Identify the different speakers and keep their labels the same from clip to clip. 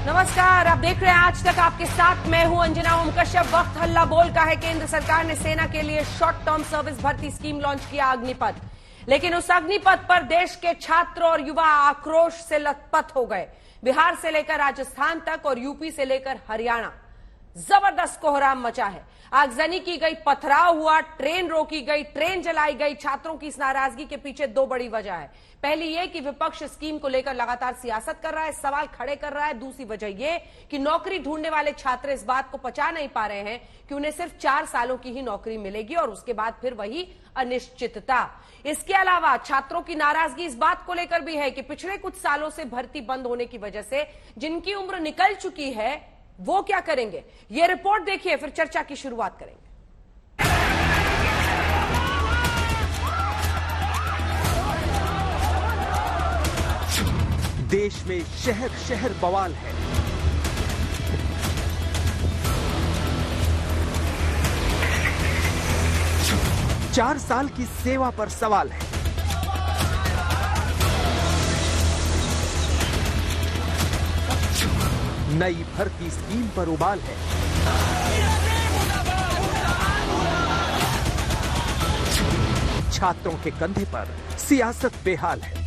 Speaker 1: नमस्कार, आप देख रहे हैं आज तक। आपके साथ मैं हूं अंजना ओम कश्यप। वक्त हल्ला बोल का है। केंद्र सरकार ने सेना के लिए शॉर्ट टर्म सर्विस भर्ती स्कीम लॉन्च किया, अग्निपथ। लेकिन उस अग्निपथ पर देश के छात्र और युवा आक्रोश से लथपथ हो गए। बिहार से लेकर राजस्थान तक और यूपी से लेकर हरियाणा जबरदस्त कोहराम मचा है। आगजनी की गई, पथराव हुआ, ट्रेन रोकी गई, ट्रेन जलाई गई। छात्रों की इस नाराजगी के पीछे दो बड़ी वजह है। पहली ये कि विपक्ष स्कीम को लेकर लगातार सियासत कर रहा है, सवाल खड़े कर रहा है। दूसरी वजह ये कि नौकरी ढूंढने वाले छात्र इस बात को पचा नहीं पा रहे हैं कि उन्हें सिर्फ 4 सालों की ही नौकरी मिलेगी और उसके बाद फिर वही अनिश्चितता। इसके अलावा छात्रों की नाराजगी इस बात को लेकर भी है कि पिछले कुछ सालों से भर्ती बंद होने की वजह से जिनकी उम्र निकल चुकी है वो क्या करेंगे। ये रिपोर्ट देखिए, फिर चर्चा की शुरुआत करेंगे।
Speaker 2: देश में शहर शहर बवाल है। चार साल की सेवा पर सवाल है। नई भर्ती स्कीम पर उबाल है। छात्रों के कंधे पर सियासत बेहाल है।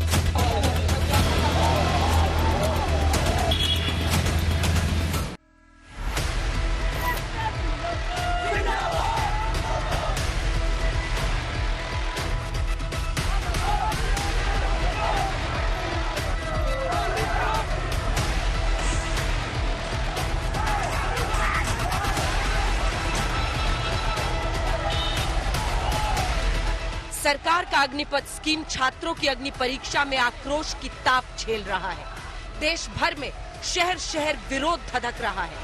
Speaker 1: सरकार का अग्निपथ स्कीम छात्रों की अग्नि परीक्षा में आक्रोश की ताप झेल रहा है। देश भर में शहर शहर विरोध धधक रहा है।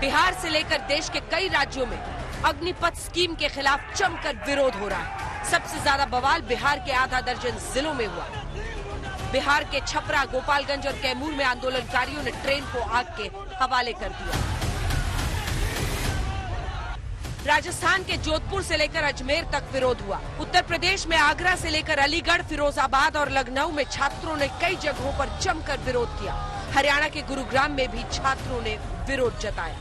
Speaker 1: बिहार से लेकर देश के कई राज्यों में अग्निपथ स्कीम के खिलाफ जमकर विरोध हो रहा है। सबसे ज्यादा बवाल बिहार के आधा दर्जन जिलों में हुआ। बिहार के छपरा, गोपालगंज और कैमूर में आंदोलनकारियों ने ट्रेन को आग के हवाले कर दिया। राजस्थान के जोधपुर से लेकर अजमेर तक विरोध हुआ। उत्तर प्रदेश में आगरा से लेकर अलीगढ़, फिरोजाबाद और लखनऊ में छात्रों ने कई जगहों पर जमकर विरोध किया। हरियाणा के गुरुग्राम में भी छात्रों ने विरोध जताया।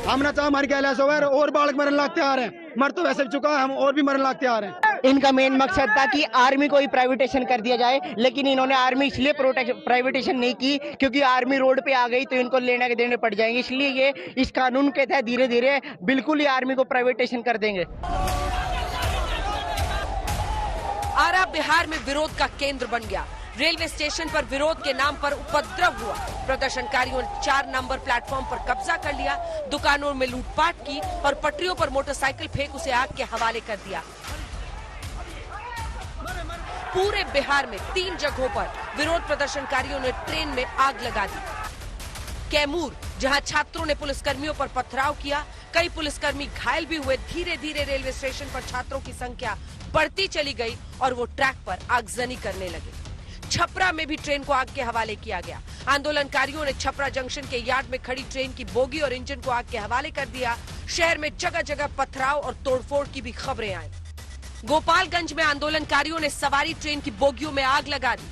Speaker 3: हम ना चाह हमारी कैलाश और बालक मरण लागते आ रहे हैं। मर तो वैसे चुका है, हम और भी मरण लागते आ रहे हैं।
Speaker 4: इनका मेन मकसद था कि आर्मी को ही प्राइवेटेशन कर दिया जाए, लेकिन इन्होंने आर्मी इसलिए प्राइवेटेशन नहीं की क्योंकि आर्मी रोड पे आ गई तो इनको लेने के देने पड़ जाएंगे। इसलिए ये इस कानून के तहत धीरे धीरे बिल्कुल ही आर्मी को प्राइवेटेशन कर देंगे।
Speaker 1: आरा बिहार में विरोध का केंद्र बन गया। रेलवे स्टेशन पर विरोध के नाम पर उपद्रव हुआ। प्रदर्शनकारियों ने 4 नंबर प्लेटफॉर्म पर कब्जा कर लिया, दुकानों में लूटपाट की और पटरियों पर मोटरसाइकिल फेंक उसे आग के हवाले कर दिया। पूरे बिहार में 3 जगहों पर विरोध प्रदर्शनकारियों ने ट्रेन में आग लगा दी। कैमूर, जहां छात्रों ने पुलिसकर्मियों पर पथराव किया, कई पुलिसकर्मी घायल भी हुए। धीरे धीरे रेलवे स्टेशन पर छात्रों की संख्या बढ़ती चली गई और वो ट्रैक पर आगजनी करने लगे। छपरा में भी ट्रेन को आग के हवाले किया गया। आंदोलनकारियों ने छपरा जंक्शन के यार्ड में खड़ी ट्रेन की बोगी और इंजन को आग के हवाले कर दिया। शहर में जगह जगह पथराव और तोड़फोड़ की भी खबरें आई। गोपालगंज में आंदोलनकारियों ने सवारी ट्रेन की बोगियों में आग लगा दी।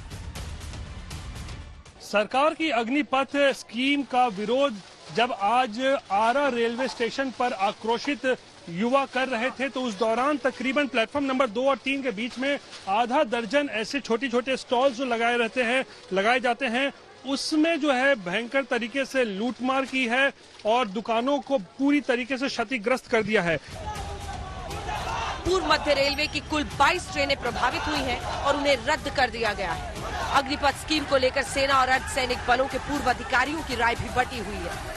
Speaker 5: सरकार की अग्निपथ स्कीम का विरोध जब आज आरा रेलवे स्टेशन पर आक्रोशित युवा कर रहे थे तो उस दौरान तकरीबन प्लेटफॉर्म नंबर 2 और 3 के बीच में आधा दर्जन ऐसे छोटे छोटे स्टॉल्स जो लगाए जाते हैं उसमें जो है भयंकर तरीके से लूटमार की है और दुकानों को पूरी तरीके से क्षतिग्रस्त कर दिया है।
Speaker 1: पूर्व मध्य रेलवे की कुल 22 ट्रेनें प्रभावित हुई हैं और उन्हें रद्द कर दिया गया है। अग्निपथ स्कीम को लेकर सेना और अर्धसैनिक बलों के पूर्व अधिकारियों की राय भी बटी हुई है।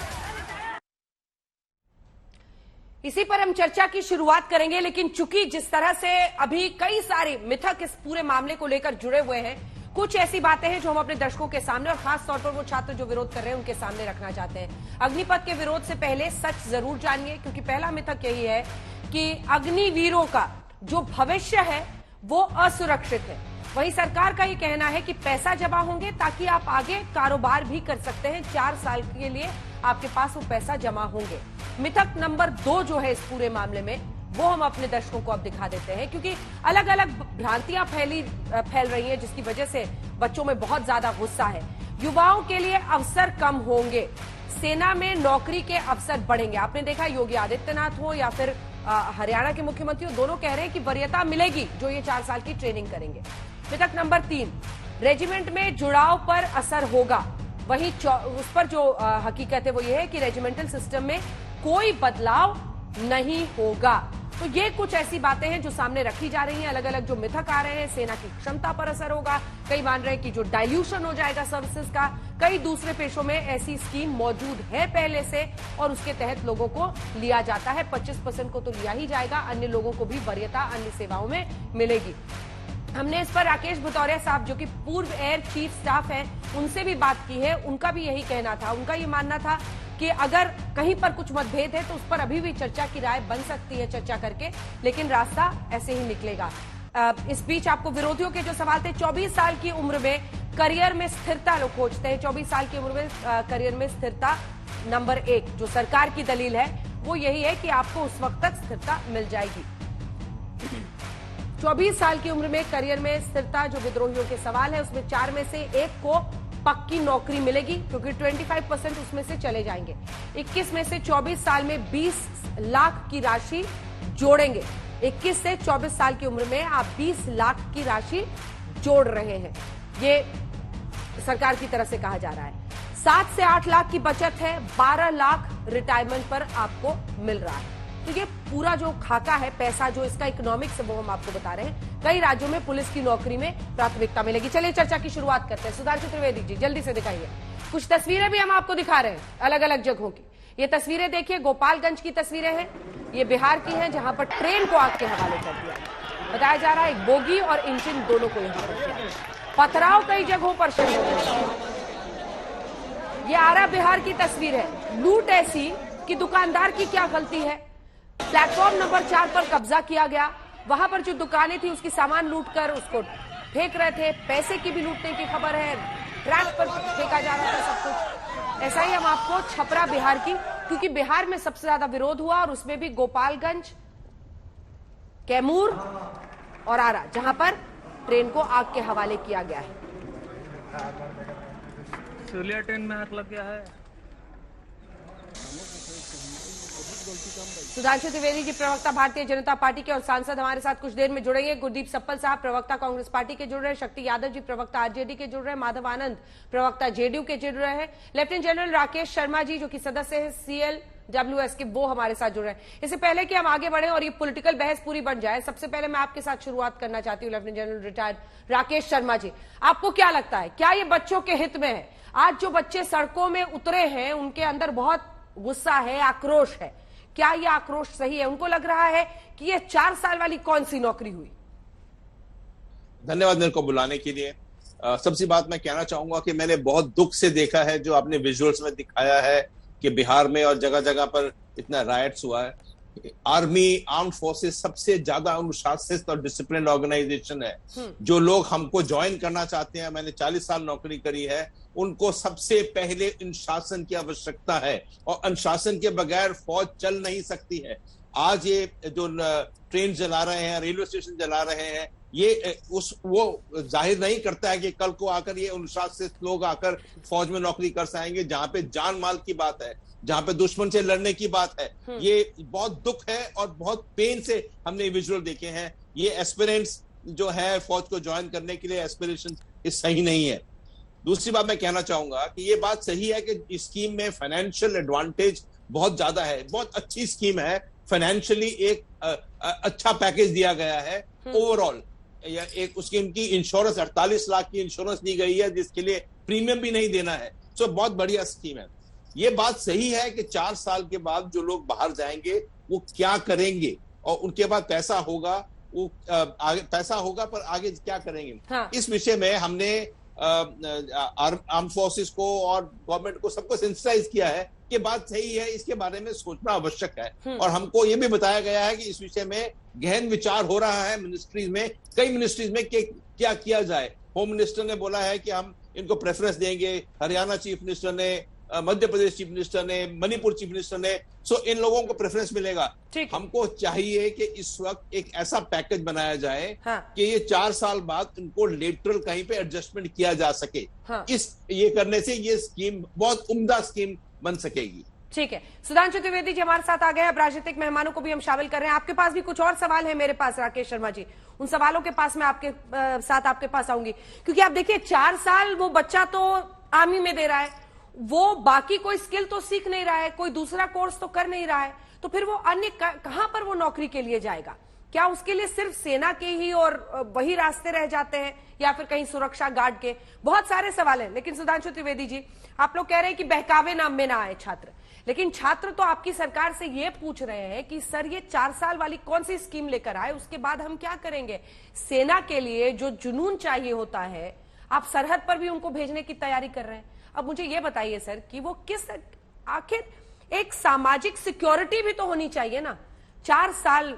Speaker 1: इसी पर हम चर्चा की शुरुआत करेंगे, लेकिन चूंकि जिस तरह से अभी कई सारे मिथक इस पूरे मामले को लेकर जुड़े हुए हैं, कुछ ऐसी बातें हैं जो हम अपने दर्शकों के सामने और खास तौर पर वो छात्र जो विरोध कर रहे हैं उनके सामने रखना चाहते हैं। अग्निपथ के विरोध से पहले सच जरूर जानिए, क्योंकि पहला मिथक यही है कि अग्निवीरों का जो भविष्य है वो असुरक्षित है। वहीं सरकार का ये कहना है कि पैसा जमा होंगे ताकि आप आगे कारोबार भी कर सकते हैं। 4 साल के लिए आपके पास वो पैसा जमा होंगे। मिथक नंबर 2 जो है इस पूरे मामले में वो हम अपने दर्शकों को अब दिखा देते हैं, क्योंकि अलग अलग भ्रांतियां फैल रही हैं, जिसकी वजह से बच्चों में बहुत ज्यादा गुस्सा है। युवाओं के लिए अवसर कम होंगे, सेना में नौकरी के अवसर बढ़ेंगे। आपने देखा योगी आदित्यनाथ हो या फिर हरियाणा के मुख्यमंत्री हो, दोनों कह रहे हैं कि वरीयता मिलेगी जो ये 4 साल की ट्रेनिंग करेंगे। मिथक नंबर 3, रेजिमेंट में जुड़ाव पर असर होगा। वहीं उस पर जो हकीकत है वो ये है कि रेजिमेंटल सिस्टम में कोई बदलाव नहीं होगा। तो ये कुछ ऐसी बातें हैं जो सामने रखी जा रही हैं, अलग अलग जो मिथक आ रहे हैं। सेना की क्षमता पर असर होगा, कई मान रहे हैं कि जो डाइल्यूशन हो जाएगा सर्विसेज का। कई दूसरे पेशों में ऐसी स्कीम मौजूद है पहले से और उसके तहत लोगों को लिया जाता है। 25% को तो लिया ही जाएगा, अन्य लोगों को भी वरीयता अन्य सेवाओं में मिलेगी। हमने इस पर राकेश भदौरिया साहब जो कि पूर्व एयर चीफ स्टाफ हैं, उनसे भी बात की है। उनका भी यही कहना था, उनका ये मानना था कि अगर कहीं पर कुछ मतभेद है तो उस पर अभी भी चर्चा की राय बन सकती है चर्चा करके, लेकिन रास्ता ऐसे ही निकलेगा। इस बीच आपको विरोधियों के जो सवाल थे, 24 साल की उम्र में करियर में स्थिरता लोग खोजते हैं। 24 साल की उम्र में करियर में स्थिरता नंबर 1 जो सरकार की दलील है वो यही है कि आपको उस वक्त तक स्थिरता मिल जाएगी। 24 साल की उम्र में करियर में स्थिरता जो विद्रोहियों के सवाल है उसमें 4 में से 1 को पक्की नौकरी मिलेगी, क्योंकि 25% उसमें से चले जाएंगे। 21 में से 24 साल में 20 लाख की राशि जोड़ेंगे। 21 से 24 साल की उम्र में आप 20 लाख की राशि जोड़ रहे हैं, ये सरकार की तरफ से कहा जा रहा है। 7 से 8 लाख की बचत है, 12 लाख रिटायरमेंट पर आपको मिल रहा है। तो ये पूरा जो खाका है, पैसा जो इसका इकोनॉमिक्स है वो हम आपको बता रहे हैं। कई राज्यों में पुलिस की नौकरी में प्राथमिकता मिलेगी। चलिए चर्चा की शुरुआत करते हैं। सुधांशु त्रिवेदी जी जल्दी से दिखाइए, कुछ तस्वीरें भी हम आपको दिखा रहे हैं अलग अलग जगहों की। ये तस्वीरें देखिए, गोपालगंज की तस्वीरें हैं, ये बिहार की हैं, जहां पर ट्रेन को आग के हवाले कर दिया। बताया जा रहा है एक बोगी और इंजन दोनों को यहां पर किया। पथराव कई जगहों पर शुरू हो गया। ये आरा बिहार की तस्वीर है। लूट ऐसी कि दुकानदार की क्या गलती है। प्लेटफॉर्म नंबर 4 पर कब्जा किया गया। वहां पर जो दुकानें थी उसकी सामान लूटकर उसको फेंक रहे थे। पैसे की भी लूटने की खबर है, ट्रैक पर फेंका जा रहा था सब कुछ। ऐसा ही हम आपको छपरा बिहार की, क्योंकि बिहार में सबसे ज्यादा विरोध हुआ और उसमें भी गोपालगंज, कैमूर और आरा, जहां पर ट्रेन को आग के हवाले किया गया है।
Speaker 6: सूर्या ट्रेन में आग लग गया है।
Speaker 1: सुधांशु त्रिवेदी जी प्रवक्ता भारतीय जनता पार्टी के और सांसद हमारे साथ कुछ देर में जुड़ेंगे। गुरदीप सप्पल साहब प्रवक्ता कांग्रेस पार्टी के जुड़ रहे हैं। शक्ति यादव जी प्रवक्ता आरजेडी के जुड़ रहे हैं। माधव आनंद प्रवक्ता जेडीयू के जुड़ रहे हैं। लेफ्टिनेंट जनरल राकेश शर्मा जी जो कि सदस्य हैं CLWS के, वो हमारे साथ जुड़ रहे हैं। इससे पहले कि हम आगे बढ़े और ये पॉलिटिकल बहस पूरी बन जाए, सबसे पहले मैं आपके साथ शुरुआत करना चाहती हूँ lieutenant general retired Rakesh Sharma ji. आपको क्या लगता है, क्या ये बच्चों के हित में है? आज जो बच्चे सड़कों में उतरे हैं उनके अंदर बहुत गुस्सा है, आक्रोश है। क्या यह आक्रोश सही है? उनको लग रहा है कि ये 4 साल वाली कौन सी नौकरी हुई?
Speaker 7: धन्यवाद मेरे को बुलाने के लिए। सबसे बात मैं कहना चाहूंगा कि मैंने बहुत दुख से देखा है जो आपने विजुअल्स में दिखाया है कि बिहार में और जगह जगह पर इतना राइट्स हुआ है। आर्मी, आर्म्ड फोर्सेस सबसे ज्यादा अनुशासित और डिसिप्लिन ऑर्गेनाइजेशन है। जो लोग हमको ज्वाइन करना चाहते हैं, मैंने 40 साल नौकरी करी है, उनको सबसे पहले अनुशासन की आवश्यकता है और अनुशासन के बगैर फौज चल नहीं सकती है। आज ये जो ट्रेन चला रहे हैं, रेलवे स्टेशन चला रहे हैं, ये वो जाहिर नहीं करता है कि कल को आकर ये अनुशासित लोग आकर फौज में नौकरी कर सकेंगे, जहां पे जान माल की बात है, जहां पे दुश्मन से लड़ने की बात है। ये बहुत दुख है और बहुत पेन से हमने विजुअल देखे हैं। ये एस्पिरेंट्स जो है फौज को ज्वाइन करने के लिए एस्पिरेशन सही नहीं है। दूसरी बात मैं कहना चाहूंगा कि ये बात सही है कि इस स्कीम में फाइनेंशियल एडवांटेज बहुत ज्यादा है, बहुत अच्छी स्कीम है। फाइनेंशियली एक अच्छा पैकेज दिया गया है ओवरऑल। या एक उसकी उनकी इंश्योरेंस 48 लाख की इंश्योरेंस दी गई है जिसके लिए प्रीमियम भी नहीं देना है। सो बहुत बढ़िया स्कीम है। ये बात सही है कि 4 साल के बाद जो लोग बाहर जाएंगे वो क्या करेंगे और उनके बाद पैसा होगा, वो आगे पैसा होगा पर आगे क्या करेंगे। हाँ। इस विषय में हमने आर्म फोर्सेस को और गवर्नमेंट को सबको सेंसिटाइज किया है कि बात सही है, इसके बारे में सोचना आवश्यक है। और हमको ये भी बताया गया है कि इस विषय में गहन विचार हो रहा है मिनिस्ट्रीज में, कई मिनिस्ट्रीज में कि क्या किया जाए। होम मिनिस्टर ने बोला है कि हम इनको प्रेफरेंस देंगे, हरियाणा चीफ मिनिस्टर ने, मध्य प्रदेश चीफ मिनिस्टर ने, मणिपुर चीफ मिनिस्टर ने, सो इन लोगों को प्रेफरेंस मिलेगा।
Speaker 1: ठीक।
Speaker 7: हमको चाहिए कि इस वक्त एक ऐसा पैकेज बनाया जाए
Speaker 1: हाँ।
Speaker 7: कि ये 4 साल बाद इनको लेटरल कहीं पे एडजस्टमेंट किया जा सके।
Speaker 1: हाँ।
Speaker 7: ये करने से ये स्कीम बहुत उम्दा स्कीम बन सकेगी।
Speaker 1: ठीक है, सुधांशु त्रिवेदी जी हमारे साथ आ गए। अब राजनीतिक मेहमानों को भी हम शामिल कर रहे हैं। आपके पास भी कुछ और सवाल है मेरे पास, राकेश शर्मा जी, उन सवालों के पास मैं आपके साथ आपके पास आऊंगी, क्योंकि आप देखिए 4 साल वो बच्चा तो आर्मी में दे रहा है, वो बाकी कोई स्किल तो सीख नहीं रहा है, कोई दूसरा कोर्स तो कर नहीं रहा है, तो फिर वो अन्य कहां पर वो नौकरी के लिए जाएगा? क्या उसके लिए सिर्फ सेना के ही और वही रास्ते रह जाते हैं, या फिर कहीं सुरक्षा गार्ड के? बहुत सारे सवाल हैं। लेकिन सुधांशु त्रिवेदी जी, आप लोग कह रहे हैं कि बहकावे नाम में ना आए छात्र, लेकिन छात्र तो आपकी सरकार से ये पूछ रहे हैं कि सर ये 4 साल वाली कौन सी स्कीम लेकर आए, उसके बाद हम क्या करेंगे? सेना के लिए जो जुनून चाहिए होता है, आप सरहद पर भी उनको भेजने की तैयारी कर रहे हैं। अब मुझे ये बताइए सर कि वो किस, आखिर एक सामाजिक सिक्योरिटी भी तो होनी चाहिए ना। 4 साल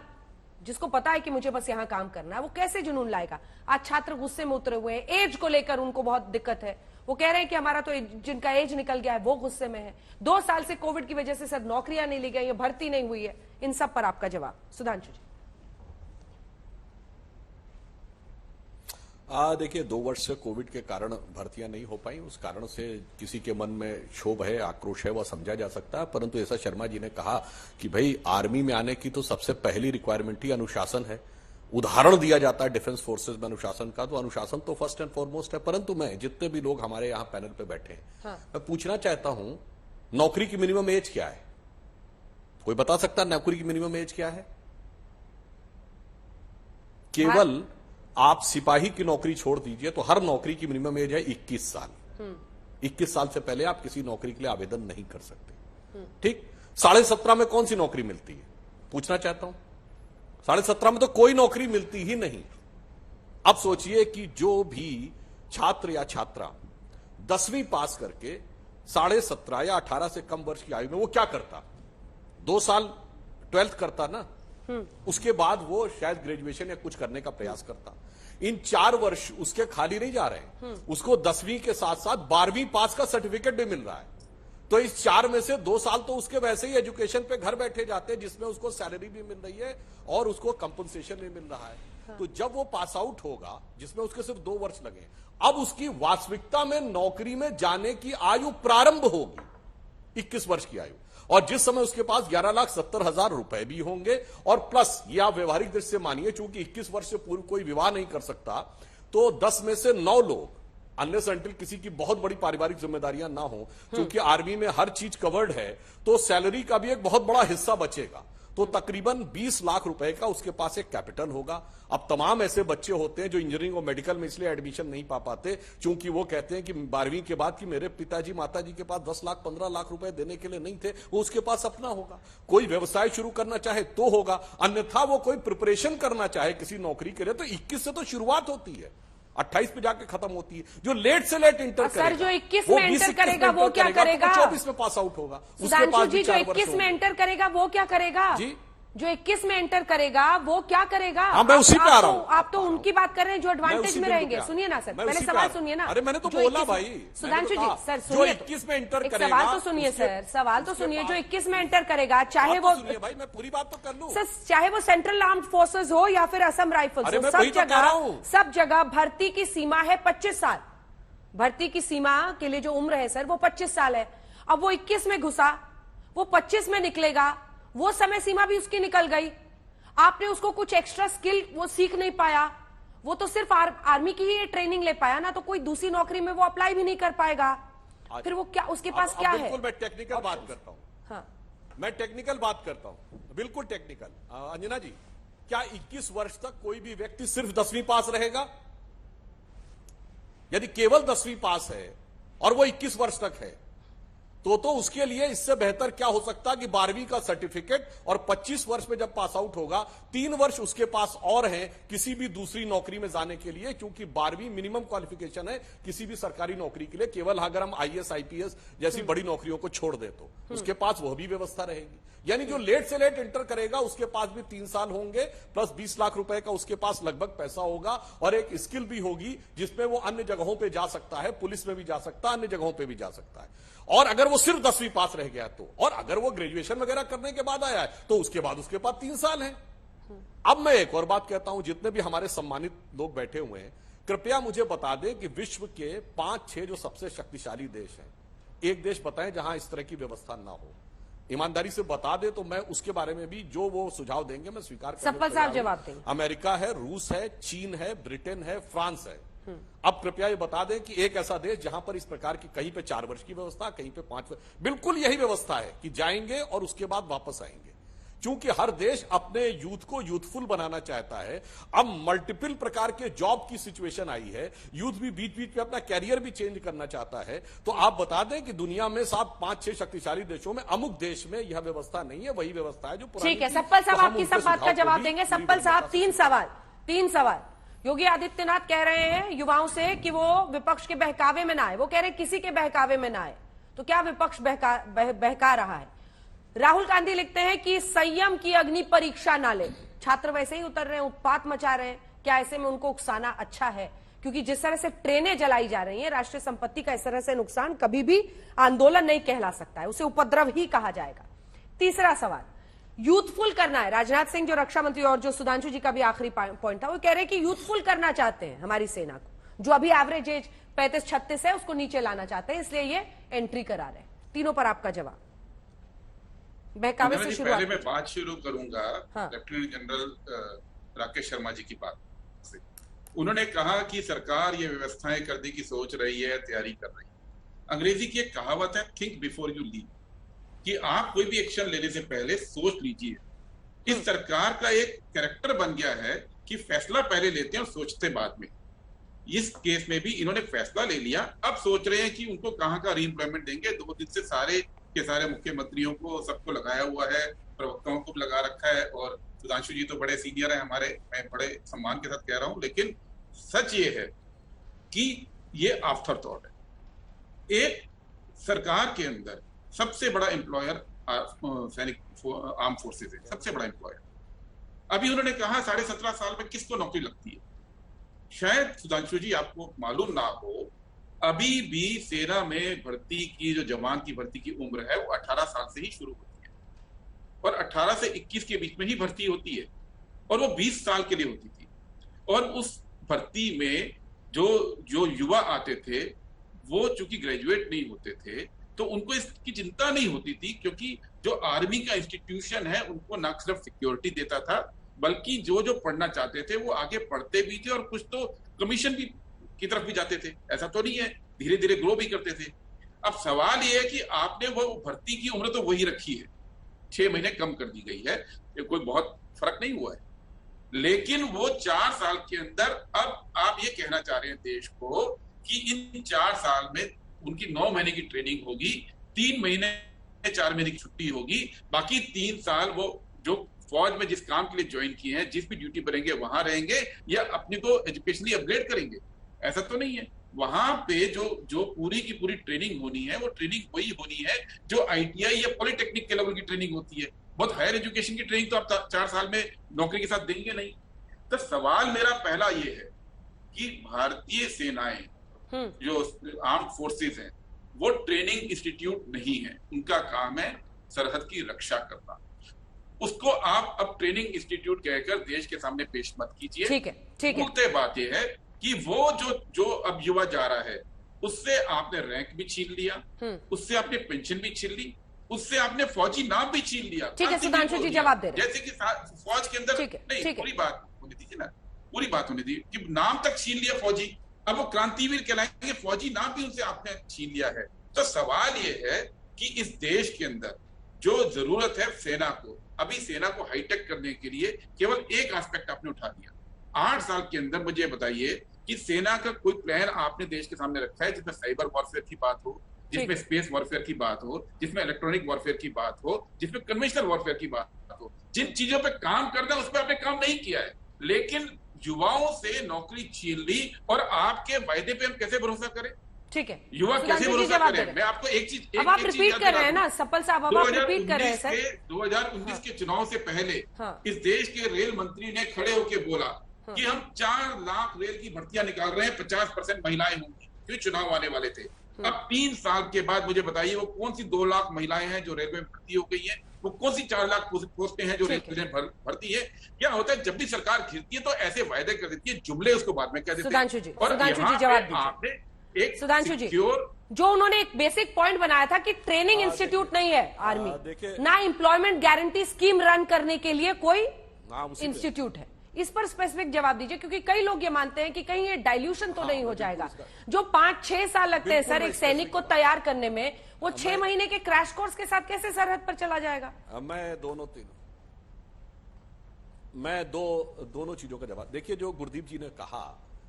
Speaker 1: जिसको पता है कि मुझे बस यहां काम करना है, वो कैसे जुनून लाएगा? आज छात्र गुस्से में उतरे हुए हैं, एज को लेकर उनको बहुत दिक्कत है। वो कह रहे हैं कि हमारा तो जिनका एज निकल गया है वो गुस्से में है। 2 साल से कोविड की वजह से सर नौकरियां नहीं ली गई है, भर्ती नहीं हुई है। इन सब पर आपका जवाब सुधांशु जी।
Speaker 8: देखिए 2 वर्ष से कोविड के कारण भर्तियां नहीं हो पाई, उस कारण से किसी के मन में क्षोभ है, आक्रोश है, वह समझा जा सकता है। परंतु ऐसा शर्मा जी ने कहा कि भाई आर्मी में आने की तो सबसे पहली रिक्वायरमेंट ही अनुशासन है। उदाहरण दिया जाता है डिफेंस फोर्सेज में अनुशासन का, तो अनुशासन तो फर्स्ट एंड फॉरमोस्ट है। परंतु मैं, जितने भी लोग हमारे यहां पैनल पे बैठे हैं, मैं पूछना चाहता हूं, नौकरी की मिनिमम एज क्या है? कोई बता सकता है नौकरी की मिनिमम एज क्या है? केवल आप सिपाही की नौकरी छोड़ दीजिए तो हर नौकरी की मिनिमम एज है 21 साल। 21 साल से पहले आप किसी नौकरी के लिए आवेदन नहीं कर सकते। ठीक, 17.5 में कौन सी नौकरी मिलती है? पूछना चाहता हूं। 17.5 में तो कोई नौकरी मिलती ही नहीं। अब सोचिए कि जो भी छात्र या छात्रा 10वीं पास करके 17.5 या 18 से कम वर्ष की आयु में वो क्या करता? 2 साल 12th करता ना, उसके बाद वो शायद ग्रेजुएशन या कुछ करने का प्रयास करता। इन 4 वर्ष उसके खाली नहीं जा रहे, उसको 10वीं के साथ साथ 12वीं पास का सर्टिफिकेट भी मिल रहा है। तो इस 4 में से 2 साल तो उसके वैसे ही एजुकेशन पे घर बैठे जाते हैं, जिसमें उसको सैलरी भी मिल रही है और उसको कंपनसेशन भी मिल रहा है। तो जब वो पास आउट होगा, जिसमें उसके सिर्फ 2 वर्ष लगे, अब उसकी वास्तविकता में नौकरी में जाने की आयु प्रारंभ होगी 21 वर्ष की आयु, और जिस समय उसके पास 11,70,000 रुपए भी होंगे, और प्लस ये आप व्यवहारिक दृष्टि से मानिए, चूंकि 21 वर्ष से पूर्व कोई विवाह नहीं कर सकता, तो 10 में से 9 लोग, अनलेस अनटिल किसी की बहुत बड़ी पारिवारिक जिम्मेदारियां ना हो, क्योंकि आर्मी में हर चीज कवर्ड है, तो सैलरी का भी एक बहुत बड़ा हिस्सा बचेगा। तो तकरीबन 20 लाख रुपए का उसके पास एक कैपिटल होगा। अब तमाम ऐसे बच्चे होते हैं जो इंजीनियरिंग और मेडिकल में इसलिए एडमिशन नहीं पा पाते क्योंकि वो कहते हैं कि 12वीं के बाद कि मेरे पिताजी माताजी के पास 10 लाख 15 लाख रुपए देने के लिए नहीं थे। वो उसके पास अपना होगा, कोई व्यवसाय शुरू करना चाहे तो होगा, अन्यथा वो कोई प्रिपरेशन करना चाहे किसी नौकरी के लिए तो 21 से तो शुरुआत होती है, 28 पे जाके खत्म होती है। जो लेट से लेट इंटर करेगा,
Speaker 1: सर जो 21 में एंटर करेगा वो क्या करेगा?
Speaker 8: 24 में पास आउट होगा।
Speaker 1: सुधांशु जी जो 21 में एंटर करेगा वो क्या करेगा?
Speaker 8: जी,
Speaker 1: जो 21 में एंटर करेगा वो क्या करेगा?
Speaker 8: हाँ, मैं उसी पे आ रहा हूँ।
Speaker 1: आप तो उनकी बात कर रहे हैं जो एडवांटेज में रहेंगे। सुनिए ना सर, पहले सवाल सुनिए ना।
Speaker 8: अरे मैंने तो बोला भाई,
Speaker 1: सुधांशु जी सर
Speaker 8: जो
Speaker 1: सुनिए,
Speaker 8: 21 में एंटर करेगा,
Speaker 1: सवाल तो सुनिए सर, सवाल तो सुनिए। जो 21 में एंटर करेगा, चाहे वो,
Speaker 8: भाई मैं पूरी बात तो कर लूं
Speaker 1: सर, चाहे वो सेंट्रल आर्म्ड फोर्सेज हो या फिर असम राइफल्स हो, सब जगह भर्ती की सीमा है 25 साल। भर्ती की सीमा के लिए जो उम्र है सर वो 25 साल है। अब वो 21 में घुसा, वो 25 में निकलेगा, वो समय सीमा भी उसकी निकल गई। आपने उसको कुछ एक्स्ट्रा स्किल वो सीख नहीं पाया, वो तो सिर्फ आर्मी की ही ट्रेनिंग ले पाया ना, तो कोई दूसरी नौकरी में वो अप्लाई भी नहीं कर पाएगा। फिर वो क्या, उसके पास क्या है?
Speaker 8: बिल्कुल मैं टेक्निकल बात करता हूं।
Speaker 1: हाँ,
Speaker 8: मैं टेक्निकल बात करता हूं, बिल्कुल टेक्निकल। अंजना जी, क्या 21 वर्ष तक कोई भी व्यक्ति सिर्फ 10वीं पास रहेगा? यदि केवल 10वीं पास है और वो 21 वर्ष तक है तो उसके लिए इससे बेहतर क्या हो सकता है कि 12वीं का सर्टिफिकेट, और 25 वर्ष में जब पास आउट होगा 3 वर्ष उसके पास और हैं किसी भी दूसरी नौकरी में जाने के लिए, क्योंकि 12वीं मिनिमम क्वालिफिकेशन है किसी भी सरकारी नौकरी के लिए। केवल अगर हम IAS IPS जैसी बड़ी नौकरियों को छोड़ दे तो उसके पास वह भी व्यवस्था रहेगी। यानी जो लेट से लेट इंटर करेगा उसके पास भी 3 साल होंगे, प्लस 20 लाख रुपए का उसके पास लगभग पैसा होगा, और एक स्किल भी होगी जिसमें वो अन्य जगहों पे जा सकता है, पुलिस में भी जा सकता है, अन्य जगहों पे भी जा सकता है। और अगर वो सिर्फ 10वीं पास रह गया तो, और अगर वो ग्रेजुएशन वगैरह करने के बाद आया है तो उसके बाद उसके पास 3 साल है। अब मैं एक और बात कहता हूं, जितने भी हमारे सम्मानित लोग बैठे हुए हैं, कृपया मुझे बता दें कि विश्व के 5-6 जो सबसे शक्तिशाली देश हैं, एक देश बताएं जहां इस तरह की व्यवस्था ना हो। ईमानदारी से बता दे तो मैं उसके बारे में भी जो वो सुझाव देंगे मैं स्वीकार करने
Speaker 1: सप्पल साहब जवाब देंगे।
Speaker 8: अमेरिका है, रूस है, चीन है, ब्रिटेन है, फ्रांस है। अब कृपया ये बता दें कि एक ऐसा देश जहां पर इस प्रकार की कहीं पे 4 वर्ष की व्यवस्था, कहीं पे 5 वर्ष, बिल्कुल यही व्यवस्था है कि जाएंगे और उसके बाद वापस आएंगे। क्योंकि हर देश अपने यूथ को यूथफुल बनाना चाहता है। अब मल्टीपल प्रकार के जॉब की सिचुएशन आई है, यूथ भी बीच बीच में अपना कैरियर भी चेंज करना चाहता है। तो आप बता दें कि दुनिया में 7-5-6 शक्तिशाली देशों में अमुक देश में यह व्यवस्था नहीं है, वही व्यवस्था है जो पुरानी।
Speaker 1: ठीक है, सप्पल साहब आपकी सब बात का जवाब देंगे। सप्पल साहब 3 सवाल। योगी आदित्यनाथ कह रहे हैं युवाओं से कि वो विपक्ष के बहकावे में ना आए, वो कह रहे हैं किसी के बहकावे में ना आए, तो क्या विपक्ष बहका रहा है? राहुल गांधी लिखते हैं कि संयम की अग्नि परीक्षा ना ले, छात्र वैसे ही उतर रहे हैं, उत्पात मचा रहे हैं, क्या ऐसे में उनको उकसाना अच्छा है? क्योंकि जिस तरह से ट्रेनें जलाई जा रही हैं, राष्ट्रीय संपत्ति का इस तरह से नुकसान कभी भी आंदोलन नहीं कहला सकता है, उसे उपद्रव ही कहा जाएगा। तीसरा सवाल, यूथफुल करना है। राजनाथ सिंह जो रक्षा मंत्री और जो सुधांशु जी का भी आखिरी पॉइंट था, वो कह रहे हैं कि यूथफुल करना चाहते हैं हमारी सेना को, जो अभी एवरेज एज 35-36 है उसको नीचे लाना चाहते हैं, इसलिए ये एंट्री करा रहे हैं। तीनों पर आपका जवाब। बहकावे से शुरू।
Speaker 9: पहले मैं बात शुरू करूंगा
Speaker 1: हाँ।
Speaker 9: लेफ्टिनेंट जनरल राकेश शर्मा जी की बात से। उन्होंने कहा कि सरकार ये व्यवस्थाएं करने की सोच रही है, तैयारी कर रही है। अंग्रेजी की एक कहावत है, थिंक बिफोर यू लीव, कि आप कोई भी एक्शन लेने से पहले सोच लीजिए। इस सरकार का एक कैरेक्टर बन गया है कि फैसला पहले लेते हैं और सोचते बाद में। इस केस में भी इन्होंने फैसला ले लिया, अब सोच रहे हैं कि उनको कहां का रीएम्प्लॉयमेंट देंगे। 2 दिन से सारे के सारे मुख्यमंत्रियों को, सबको लगाया हुआ है, प्रवक्ताओं को लगा रखा है। और सुधांशु जी तो बड़े सीनियर है हमारे, मैं बड़े सम्मान के साथ कह रहा हूं, लेकिन सच ये है कि ये आफ्टर थॉट है। एक सरकार के अंदर सबसे बड़ा एम्प्लॉयर सैनिक आर्म फोर्सेज है, सबसे बड़ा एम्प्लॉयर। अभी उन्होंने कहा 17.5 साल में किसको नौकरी लगती है। शायद सुधांशु जी आपको मालूम ना हो, अभी भी सेना में भर्ती की, जो जवान की भर्ती की उम्र है, वो 18 साल से ही शुरू होती है और 18 से 21 के बीच में ही भर्ती होती है, और वो 20 साल के लिए होती थी। और उस भर्ती में जो युवा आते थे वो चूंकि ग्रेजुएट नहीं होते थे, तो उनको इसकी चिंता नहीं होती थी, क्योंकि जो आर्मी का इंस्टीट्यूशन है उनको न सिर्फ सिक्योरिटी देता था, बल्कि जो पढ़ना चाहते थे वो आगे पढ़ते भी थे, और कुछ तो कमीशन भी की तरफ भी जाते थे। ऐसा तो नहीं है, धीरे धीरे ग्रो भी करते थे। अब सवाल ये है कि आपने वो भर्ती की उम्र तो वही रखी है, 6 महीने कम कर दी गई है, कोई बहुत फर्क नहीं हुआ है, लेकिन वो 4 साल के अंदर अब आप ये कहना चाह रहे हैं देश को कि इन 4 साल में उनकी 9 महीने की ट्रेनिंग होगी, 3 महीने 4 महीने की छुट्टी होगी, बाकी 3 साल वो जो फौज में जिस काम के लिए ज्वाइन किए हैं, जिस भी ड्यूटी पर रहेंगे वहां रहेंगे, या अपने को एजुकेशनली अपग्रेड करेंगे। ऐसा तो नहीं है। वहां पे जो पूरी की पूरी ट्रेनिंग होनी है, वो ट्रेनिंग वही होनी है जो ITI या पॉलिटेक्निक के लेवल की ट्रेनिंग होती है। बहुत हायर एजुकेशन की ट्रेनिंग तो आप 4 साल में नौकरी के साथ देंगे नहीं। तो सवाल मेरा पहला ये है कि भारतीय सेनाएं जो आर्म फोर्सेस हैं, वो ट्रेनिंग इंस्टीट्यूट नहीं है, उनका काम है सरहद की रक्षा करना। उसको आप अब ट्रेनिंग इंस्टीट्यूट कहकर देश के सामने पेश मत कीजिए।
Speaker 1: ठीक है।
Speaker 9: मुद्दे बात यह है कि वो जो अब युवा जा रहा है, उससे आपने रैंक भी छीन लिया, उससे आपने पेंशन भी छीन ली, उससे आपने फौजी नाम भी छीन लिया।
Speaker 1: ठीक है, सुधांशु जी जवाब दे रहे हैं।
Speaker 9: जैसे कि फौज के अंदर नहीं, पूरी बात होने दीजिए ना, पूरी बात होने दीजिए कि नाम तक छीन लिया फौजी, अब वो क्रांतिवीर कहलाएंगे, फौजी नाम भी उनसे आपने छीन लिया है। तो सवाल ये है कि इस देश के अंदर जो जरूरत है सेना को, अभी सेना को हाईटेक करने के लिए केवल एक एस्पेक्ट आपने उठा दिया। 8 साल के अंदर मुझे बताइए कि सेना का कोई प्लान आपने देश के सामने रखा है जिसमें साइबर वॉरफेयर की बात हो, जिसमें स्पेस वॉरफेयर की बात हो, जिसमें इलेक्ट्रॉनिक वॉरफेयर की बात हो, जिसमें कन्वेंशनल वॉरफेयर की बात हो। जिन चीजों पे काम करना है उस पर आपने काम नहीं किया है, लेकिन युवाओं से नौकरी छीन ली, और आपके वायदे पे हम कैसे भरोसा करें?
Speaker 1: ठीक है,
Speaker 9: युवा कैसे भरोसा करें? मैं आपको एक चीज,
Speaker 1: अब आप रिपीट कर रहे हैं ना सप्पल साहब, अब आप रिपीट कर रहे हैं सर।
Speaker 9: 2019 के चुनाव से पहले इस देश के रेल मंत्री ने खड़े होकर बोला कि हम 4 लाख रेल की भर्तियां निकाल रहे हैं, 50% महिलाएं होंगी, क्योंकि चुनाव आने वाले थे। अब 3 साल के बाद मुझे बताइए वो कौन सी 2 लाख महिलाएं हैं जो रेलवे में भर्ती हो गई हैं, वो कौन सी 4 लाख पोस्टें हैं जो रेलवे में भर्ती है। क्या होता है जब भी सरकार घिरती है तो ऐसे वायदे कर देती है, जुमले उसको बाद में कह देती है।
Speaker 1: सुधांशु जी,
Speaker 9: और
Speaker 1: सुधांशु जी जवाब दीजिए।
Speaker 9: एक
Speaker 1: सुधांशु जी,
Speaker 9: सिक्योर
Speaker 1: जो उन्होंने एक बेसिक पॉइंट बनाया था कि ट्रेनिंग इंस्टीट्यूट नहीं है आर्मी, ना एम्प्लॉयमेंट गारंटी स्कीम रन करने के लिए कोई इंस्टीट्यूट है, इस पर स्पेसिफिक जवाब दीजिए, क्योंकि कई लोग ये मानते हैं कि कहीं ये डाइल्यूशन तो नहीं हो जाएगा। जो 5-6 साल लगते हैं सर एक सैनिक को तैयार करने में, वो 6 महीने के क्रैश कोर्स के साथ कैसे सरहद पर चला जाएगा?
Speaker 8: मैं दोनों चीजों का जवाब। देखिए, जो गुरदीप जी ने कहा,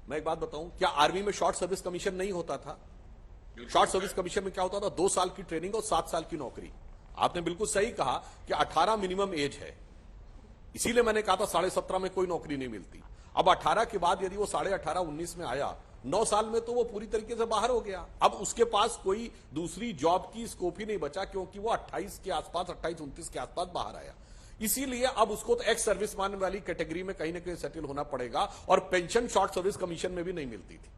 Speaker 8: मैं एक बात बताऊं, क्या आर्मी में शॉर्ट सर्विस कमीशन नहीं होता था? शॉर्ट सर्विस कमीशन में क्या होता था? 2 साल की ट्रेनिंग और 7 साल की नौकरी। आपने बिल्कुल सही कहा कि 18 मिनिमम एज है, इसीलिए मैंने कहा था 17.5 में कोई नौकरी नहीं मिलती। अब 18 के बाद यदि वो 18.5 19 में आया, 9 साल में तो वो पूरी तरीके से बाहर हो गया। अब उसके पास कोई दूसरी जॉब की स्कोप ही नहीं बचा, क्योंकि वो 28 के आसपास, 28-29 के आसपास बाहर आया। इसीलिए अब उसको तो एक्स सर्विसमैन वाली कैटेगरी में कहीं ना कहीं सेटल होना पड़ेगा, और पेंशन शॉर्ट सर्विस कमीशन में भी नहीं मिलती थी।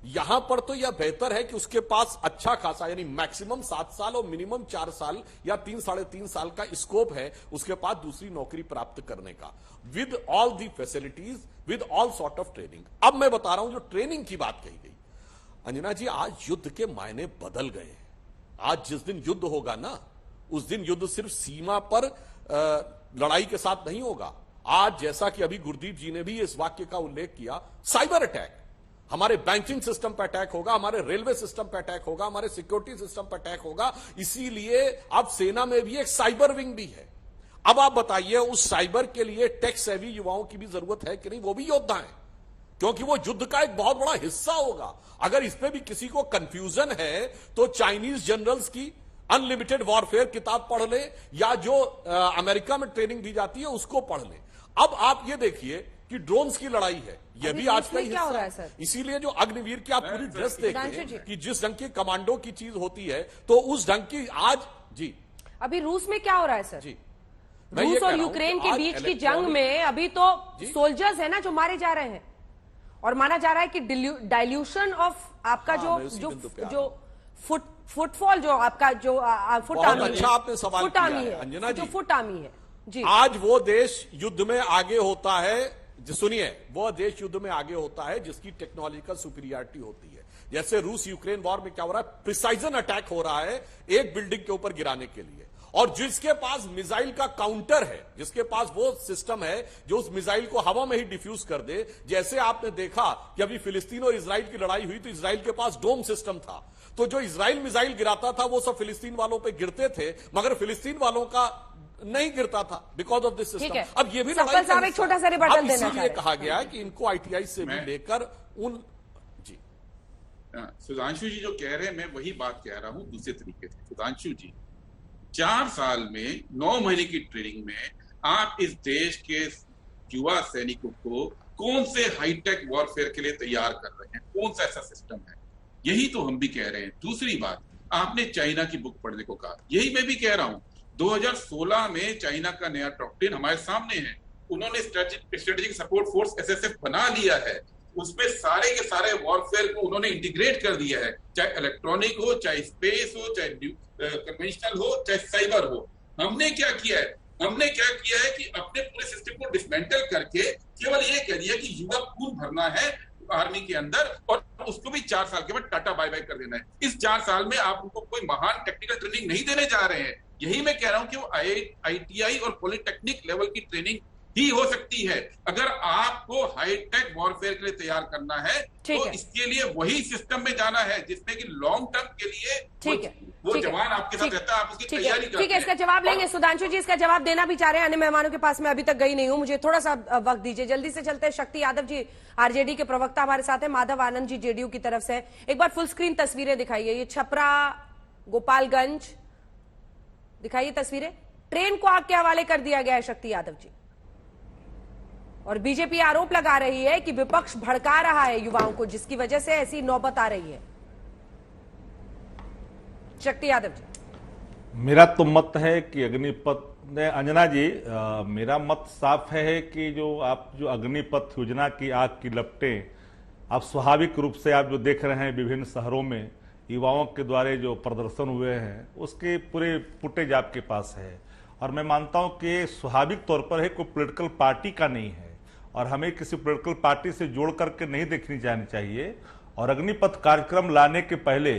Speaker 8: यहां पर तो यह बेहतर है कि उसके पास अच्छा खासा, यानी मैक्सिमम 7 साल और मिनिमम 4 साल या 3-3.5 साल का स्कोप है उसके पास दूसरी नौकरी प्राप्त करने का, with all the facilities, with all sort of training. अब मैं बता रहा हूं, जो ट्रेनिंग की बात कही गई, अंजना जी, आज युद्ध के मायने बदल गए हैं। आज जिस दिन युद्ध होगा ना, उस दिन युद्ध सिर्फ सीमा पर लड़ाई के साथ नहीं होगा। आज जैसा कि अभी गुरदीप जी ने भी इस वाक्य का उल्लेख किया, साइबर अटैक, हमारे बैंकिंग सिस्टम पर अटैक होगा, हमारे रेलवे सिस्टम पर अटैक होगा, हमारे सिक्योरिटी सिस्टम पर अटैक होगा। इसीलिए अब सेना में भी एक साइबर विंग भी है। अब आप बताइए, उस साइबर के लिए टेक सेवी युवाओं की भी जरूरत है कि नहीं? वो भी योद्धा है, क्योंकि वो युद्ध का एक बहुत बड़ा हिस्सा होगा। अगर इस पे भी किसी को कंफ्यूजन है तो चाइनीज जनरल्स की अनलिमिटेड वॉरफेयर किताब पढ़ ले, या जो अमेरिका में ट्रेनिंग दी जाती है उसको पढ़ ले। अब आप ये देखिए कि ड्रोन्स की लड़ाई है, यह भी आज का हिस्सा है। इसीलिए जो अग्निवीर की आप पूरी ड्रेस देखिए कि जिस ढंग की कमांडो की चीज होती है, तो उस ढंग की आज जी।
Speaker 1: अभी रूस में क्या हो रहा है सर?
Speaker 8: जी,
Speaker 1: रूस और यूक्रेन के बीच की जंग में अभी तो सोल्जर्स है ना जो मारे जा रहे हैं, और माना जा रहा है कि डाइल्यूशन ऑफ आपका जो फुटफॉल, जो आपका जो फुट आर्मी,
Speaker 8: अच्छा आपने सवाल किया है अंजना जी,
Speaker 1: जो फुट आर्मी है जी।
Speaker 8: आज वो देश युद्ध में आगे होता है, सुनिए, वो देश युद्ध में आगे होता है जिसकी टेक्नोलॉजिकल सुपीरियरिटी होती है। जैसे रूस यूक्रेन वॉर में क्या हो रहा है, प्रिसाइजन अटैक हो रहा है एक बिल्डिंग के ऊपर गिराने के लिए, और जिसके पास मिसाइल का काउंटर है, जिसके पास वो सिस्टम है जो उस मिसाइल को हवा में ही डिफ्यूज कर दे। जैसे आपने देखा कि अभी फिलिस्तीन और इजराइल की लड़ाई हुई तो इजराइल के पास डोम सिस्टम था, तो जो इजराइल मिसाइल गिराता था वो सब फिलिस्तीन वालों पे गिरते थे, मगर फिलिस्तीन वालों का नहीं गिरता था बिकॉज ऑफ दिस सिस्टम। अब ये भी
Speaker 1: एक छोटा सा रिबटल देना
Speaker 8: इसलिए कहा गया है कि इनको आईटीआई से भी लेकर उन जी।
Speaker 9: सुधांशु जी जो कह रहे हैं, मैं वही बात कह रहा हूं दूसरे तरीके से। सुधांशु जी, 4 साल में 9 महीने की ट्रेनिंग में आप इस देश के युवा सैनिकों को कौन से हाईटेक वॉरफेयर के लिए तैयार कर रहे हैं? कौन सा ऐसा सिस्टम है? यही तो हम भी कह रहे हैं। दूसरी बात, आपने चाइना की बुक पढ़ने को कहा, यही मैं भी कह रहा हूं। 2016 में चाइना का नया डॉक्ट्रिन हमारे सामने है। उन्होंने स्ट्रेटेजिक सपोर्ट फोर्स एसएसएफ बना लिया है, उसमें सारे के सारे वॉरफेयर को उन्होंने इंटीग्रेट कर दिया है, चाहे इलेक्ट्रॉनिक हो, चाहे स्पेस हो, चाहे कन्वेंशनल हो, चाहे साइबर हो। हमने क्या किया है? हमने क्या किया है कि अपने पूरे सिस्टम को डिसमेंटल करके केवल ये कह दिया कि युवा खून भरना है आर्मी के अंदर, और उसको भी 4 साल के बाद टाटा बाय बाय कर देना है। इस 4 साल में आप उनको कोई महान टेक्निकल ट्रेनिंग नहीं देने जा रहे हैं। यही मैं कह रहा हूं कि वो आईटीआई और पॉलिटेक्निक लेवल की ट्रेनिंग ही हो सकती है। अगर आपको हाईटेक वॉरफेयर के लिए तैयार करना है तो इसके लिए वही सिस्टम में जाना है जिसमें कि लॉन्ग टर्म के लिए वो जवान आपके साथ रहता है, आप उसकी तैयारी करते हैं।
Speaker 1: ठीक है, इसका जवाब लेंगे। सुधांशु जी इसका जवाब देना भी चाह रहे हैं। अन्य मेहमानों के पास मैं अभी तक गई नहीं हूं, मुझे थोड़ा सा वक्त दीजिए। जल्दी से चलते हैं, शक्ति यादव जी आरजेडी के प्रवक्ता हमारे साथ है, माधव आनंद जी जेडीयू की तरफ से। एक बार फुल स्क्रीन तस्वीरें दिखाइए, ये छपरा गोपालगंज दिखाइए तस्वीरें। ट्रेन को आग के हवाले कर दिया गया है शक्ति यादव जी, और बीजेपी आरोप लगा रही है कि विपक्ष भड़का रहा है युवाओं को, जिसकी वजह से ऐसी नौबत आ रही है। शक्ति यादव जी,
Speaker 10: मेरा तो मत है कि अग्निपथ ने, अंजना जी मेरा मत साफ है कि जो अग्निपथ योजना की आग की लपटें आप स्वाभाविक रूप से आप जो देख रहे हैं विभिन्न शहरों में, युवाओं के द्वारा जो प्रदर्शन हुए हैं उसके पूरे फुटेज आपके पास है, और मैं मानता हूं कि स्वाभाविक तौर पर है, कोई पॉलिटिकल पार्टी का नहीं है और हमें किसी पॉलिटिकल पार्टी से जोड़ करके नहीं देखनी जानी चाहिए। और अग्निपथ कार्यक्रम लाने के पहले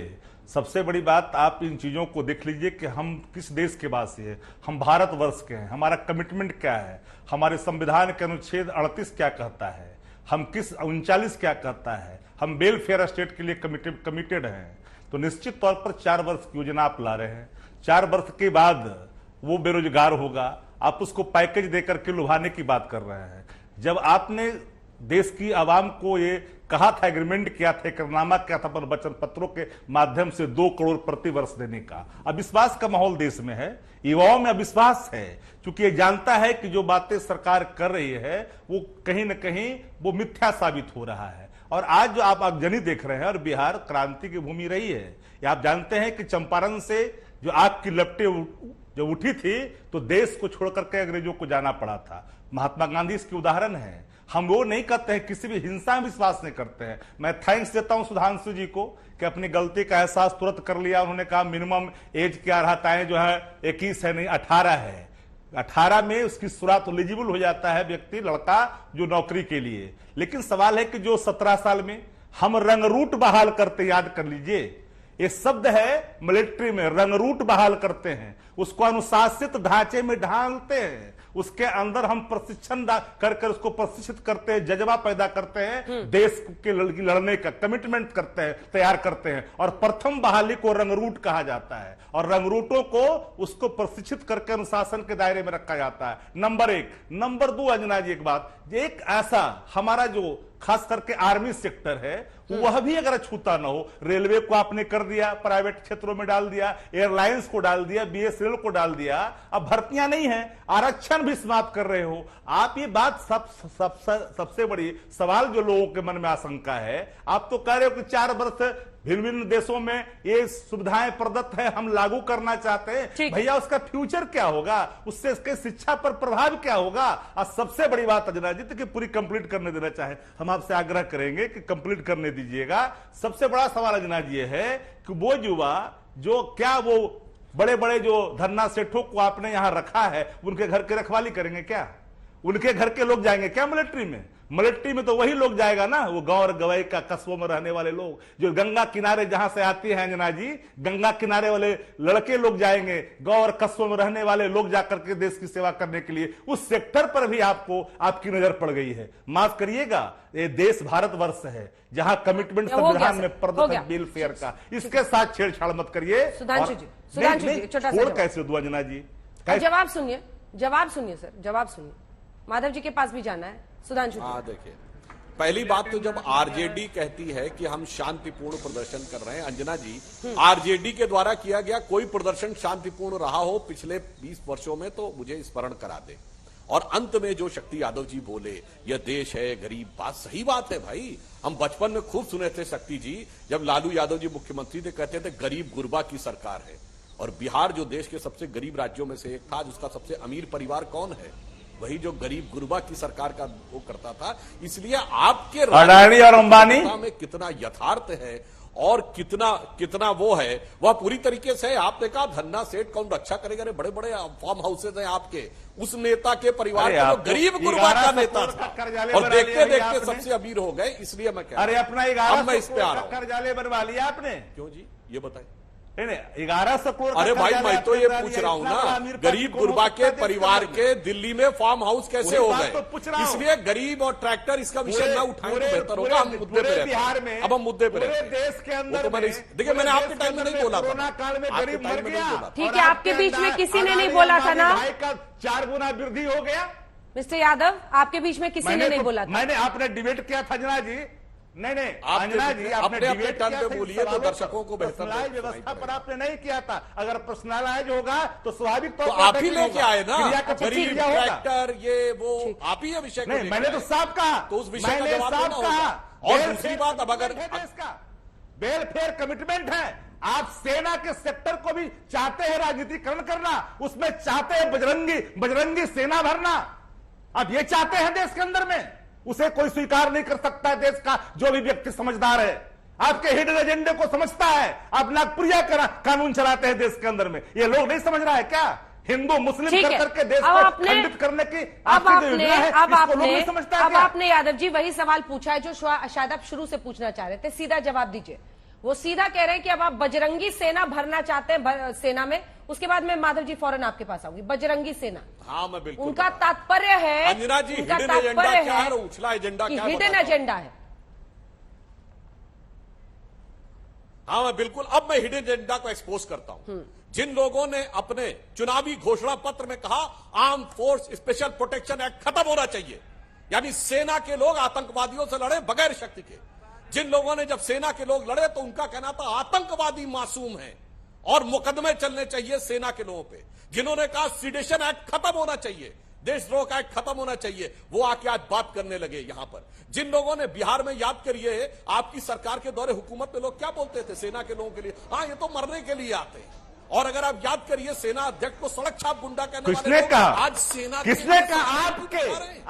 Speaker 10: सबसे बड़ी बात आप इन चीजों को देख लीजिए कि हम किस देश के वासी हैं, हम भारतवर्ष के हैं, हमारा कमिटमेंट क्या है, हमारे संविधान के अनुच्छेद 38 क्या कहता है, हम किस 39 क्या कहता है, हम वेलफेयर स्टेट के लिए कमिटेड हैं। तो निश्चित तौर पर 4 वर्ष की योजना आप ला रहे हैं, 4 वर्ष के बाद वो बेरोजगार होगा, आप उसको पैकेज देकर के लुभाने की बात कर रहे हैं। जब आपने देश की आवाम को ये कहा था, एग्रीमेंट किया था, एकरनामा किया था वचन पत्रों के माध्यम से 2 करोड़ प्रति वर्ष देने का, अविश्वास का माहौल देश में है, युवाओं में अविश्वास है, क्योंकि ये जानता है कि जो बातें सरकार कर रही है वो कहीं न कहीं वो मिथ्या साबित हो रहा है। और आज जो आप आगजनी देख रहे हैं, और बिहार क्रांति की भूमि रही है, ये आप जानते हैं कि चंपारण से जो आग की लपटें जब उठी थी तो देश को छोड़ करके अंग्रेजों को जाना पड़ा था। महात्मा गांधी इसके उदाहरण है। हम वो नहीं करते हैं, किसी भी हिंसा में विश्वास नहीं करते हैं। मैं थैंक्स देता हूं सुधांशु जी को कि अपनी गलती का एहसास तुरंत कर लिया। उन्होंने कहा मिनिमम एज क्या रहता है, जो है 21 है नहीं 18 है, 18 में उसकी शुरुआत एलिजिबल हो जाता है व्यक्ति, लड़का जो नौकरी के लिए। लेकिन सवाल है कि जो 17 साल में हम रंगरूट बहाल करते, याद कर लीजिए ये शब्द है मिलिट्री में, रंगरूट बहाल करते हैं, उसको अनुशासित ढांचे में ढालते हैं, उसके अंदर हम प्रशिक्षण कर उसको प्रशिक्षित करते हैं, जज्बा पैदा करते हैं, देश के लड़ने का कमिटमेंट करते हैं, तैयार करते हैं। और प्रथम बहाली को रंगरूट कहा जाता है और रंगरूटों को उसको प्रशिक्षित करके अनुशासन के दायरे में रखा जाता है। नंबर 1। नंबर 2 अंजना जी, एक बात, एक ऐसा हमारा जो खास करके आर्मी सेक्टर है वह भी अगर छूता ना हो, रेलवे को आपने कर दिया, प्राइवेट क्षेत्रों में डाल दिया, एयरलाइंस को डाल दिया, बीएसएनएल को डाल दिया, अब भर्तियां नहीं है, आरक्षण भी समाप्त कर रहे हो आप। ये बात सबसे बड़ी सवाल जो लोगों के मन में आशंका है, आप तो कह रहे हो कि 4 वर्ष भिन्न भिन्न देशों में ये सुविधाएं प्रदत्त है, हम लागू करना चाहते हैं, भैया उसका फ्यूचर क्या होगा, उससे इसके शिक्षा पर प्रभाव क्या होगा। और सबसे बड़ी बात अंजना जी कि पूरी कंप्लीट करने देना चाहे, हम आपसे आग्रह करेंगे कि कंप्लीट करने दीजिएगा। सबसे बड़ा सवाल अंजना जी है कि वो युवा जो क्या वो बड़े बड़े जो धन्ना सेठों को आपने यहां रखा है, उनके घर की रखवाली करेंगे क्या? उनके घर के लोग जाएंगे क्या मिलिट्री में? मिलिट्री में तो वही लोग जाएगा ना, वो गांव और गवाई का कस्बों में रहने वाले लोग, जो गंगा किनारे जहां से आती है अंजना जी, गंगा किनारे वाले लड़के लोग जाएंगे, गांव और कस्बों में रहने वाले लोग जाकर के देश की सेवा करने के लिए। उस सेक्टर पर भी आपको आपकी नजर पड़ गई है। माफ करिएगा, ये देश भारतवर्ष है जहां कमिटमेंट संविधान में प्रदत्त है वेलफेयर का, इसके साथ छेड़छाड़ मत करिए।
Speaker 1: सुधांशु जी छोटा सा
Speaker 10: कैसे दो अंजना जी?
Speaker 1: जवाब सुनिए सर, जवाब सुनिए। माधव जी के पास भी जाना है। सुधांशु,
Speaker 8: हाँ देखिए, पहली बात तो जब आरजेडी कहती है कि हम शांतिपूर्ण प्रदर्शन कर रहे हैं, अंजना जी, आरजेडी के द्वारा किया गया कोई प्रदर्शन शांतिपूर्ण रहा हो पिछले 20 वर्षों में तो मुझे स्मरण करा दे। और अंत में जो शक्ति यादव जी बोले, यह देश है गरीब, बात सही बात है भाई। हम बचपन में खूब सुने थे शक्ति जी, जब लालू यादव जी मुख्यमंत्री थे, कहते थे गरीब गुरबा की सरकार है। और बिहार जो देश के सबसे गरीब राज्यों में से एक था, जिसका सबसे अमीर परिवार कौन है, वही जो गरीब गुरबा की सरकार का वो करता था। इसलिए आपके
Speaker 10: अडानी और अंबानी
Speaker 8: में कितना यथार्थ है और कितना वो है, वह पूरी तरीके से आपने कहा धन्ना सेठ कौन रक्षा करेगा? बड़े बड़े फार्म हाउसेज हैं आपके, उस नेता के परिवार का जो गरीब गुरबा का नेता था और देखते देखते सबसे अमीर हो गए। इसलिए मैं कह रहा हूं, मैं इस पे आ रहा हूं।
Speaker 10: कर्जाले बनवा लिया आपने?
Speaker 8: क्यों जी, ये बताइए।
Speaker 10: 1100 करोड़।
Speaker 8: अरे भाई, मैं तो ये पूछ रहा हूँ ना, गरीब गुरबा के परिवार के दिल्ली में फार्म हाउस कैसे हो गए? इसलिए गरीब और ट्रैक्टर इसका विषय ना उठाएं तो बेहतर होगा। हम मुद्दे पे रहते हैं, अब हम मुद्दे पे रहते हैं।
Speaker 10: देश के अंदर
Speaker 8: देखिए, मैंने आपके टाइम में नहीं बोला था,
Speaker 10: कोरोना काल में गरीब मर गया।
Speaker 1: ठीक है, आपके बीच में किसी ने नहीं बोला था ना,
Speaker 10: 4 गुना वृद्धि हो गया।
Speaker 1: मिस्टर यादव, आपके बीच में किसी ने नहीं बोला था।
Speaker 10: मैंने आपने डिबेट किया था अंजना जी। नहीं
Speaker 8: अंजना जी, आपने डिबेट टर्न पे बोलिए तो दर्शकों को बेहतर
Speaker 10: व्यवस्था पर आपने नहीं किया था। अगर पर्सनलाइज होगा तो स्वाभाविक तौर
Speaker 8: पर आप ही लेके आए ना, गरीब ट्रैक्टर ये वो, आप ही विषय को
Speaker 10: नहीं, मैंने तो साफ कहा,
Speaker 8: तो उस विषय का जवाब देना होगा। और दूसरी बात, अब अगर
Speaker 10: वेलफेयर कमिटमेंट है, आप सेना के सेक्टर को भी चाहते हैं राजनीतिकरण करना, उसमें चाहते हैं बजरंगी सेना भरना। अब ये चाहते हैं देश के अंदर में, उसे कोई स्वीकार नहीं कर सकता है देश का जो भी व्यक्ति समझदार है। आपके हिडन एजेंडे को समझता है। आप नागपुरिया कानून चलाते हैं देश के अंदर में, ये लोग नहीं समझ रहा है क्या? हिंदू मुस्लिम करके देश को खंडित करने की
Speaker 1: अब आपने यादव जी वही सवाल पूछा है जो शायद आप शुरू से पूछना चाह रहे थे, सीधा जवाब दीजिए। वो सीधा कह रहे हैं कि अब आप बजरंगी सेना भरना चाहते हैं सेना में। उसके बाद में माधव जी फौरन आपके पास आऊंगी। बजरंगी सेना,
Speaker 8: हाँ मैं बिल्कुल,
Speaker 1: उनका तात्पर्य है,
Speaker 8: अंजना जी हिडन एजेंडा क्या है, उछला एजेंडा क्या है?
Speaker 1: हिडन एजेंडा है।
Speaker 8: हाँ मैं बिल्कुल, अब मैं हिडन एजेंडा को एक्सपोज करता हूं। जिन लोगों ने अपने चुनावी घोषणा पत्र में कहा arm force special protection act खत्म होना चाहिए, यानी सेना के लोग आतंकवादियों से लड़े बगैर शक्ति के। जिन लोगों ने जब सेना के लोग लड़े तो उनका कहना था आतंकवादी मासूम है और मुकदमे चलने चाहिए सेना के लोगों पे। जिन्होंने कहा सिडेशन एक्ट खत्म होना चाहिए, देशद्रोह का एक्ट खत्म होना चाहिए, वो आके आज बात करने लगे यहां पर। जिन लोगों ने बिहार में, याद करिए आपकी सरकार के दौरे हुकूमत में लोग क्या बोलते थे सेना के लोगों के लिए, हाँ ये तो मरने के लिए आते हैं। और अगर आप याद करिए सेना अध्यक्ष को सड़क छाप गुंडा कहने वाले लोग आज सेना,
Speaker 10: किसने कहा?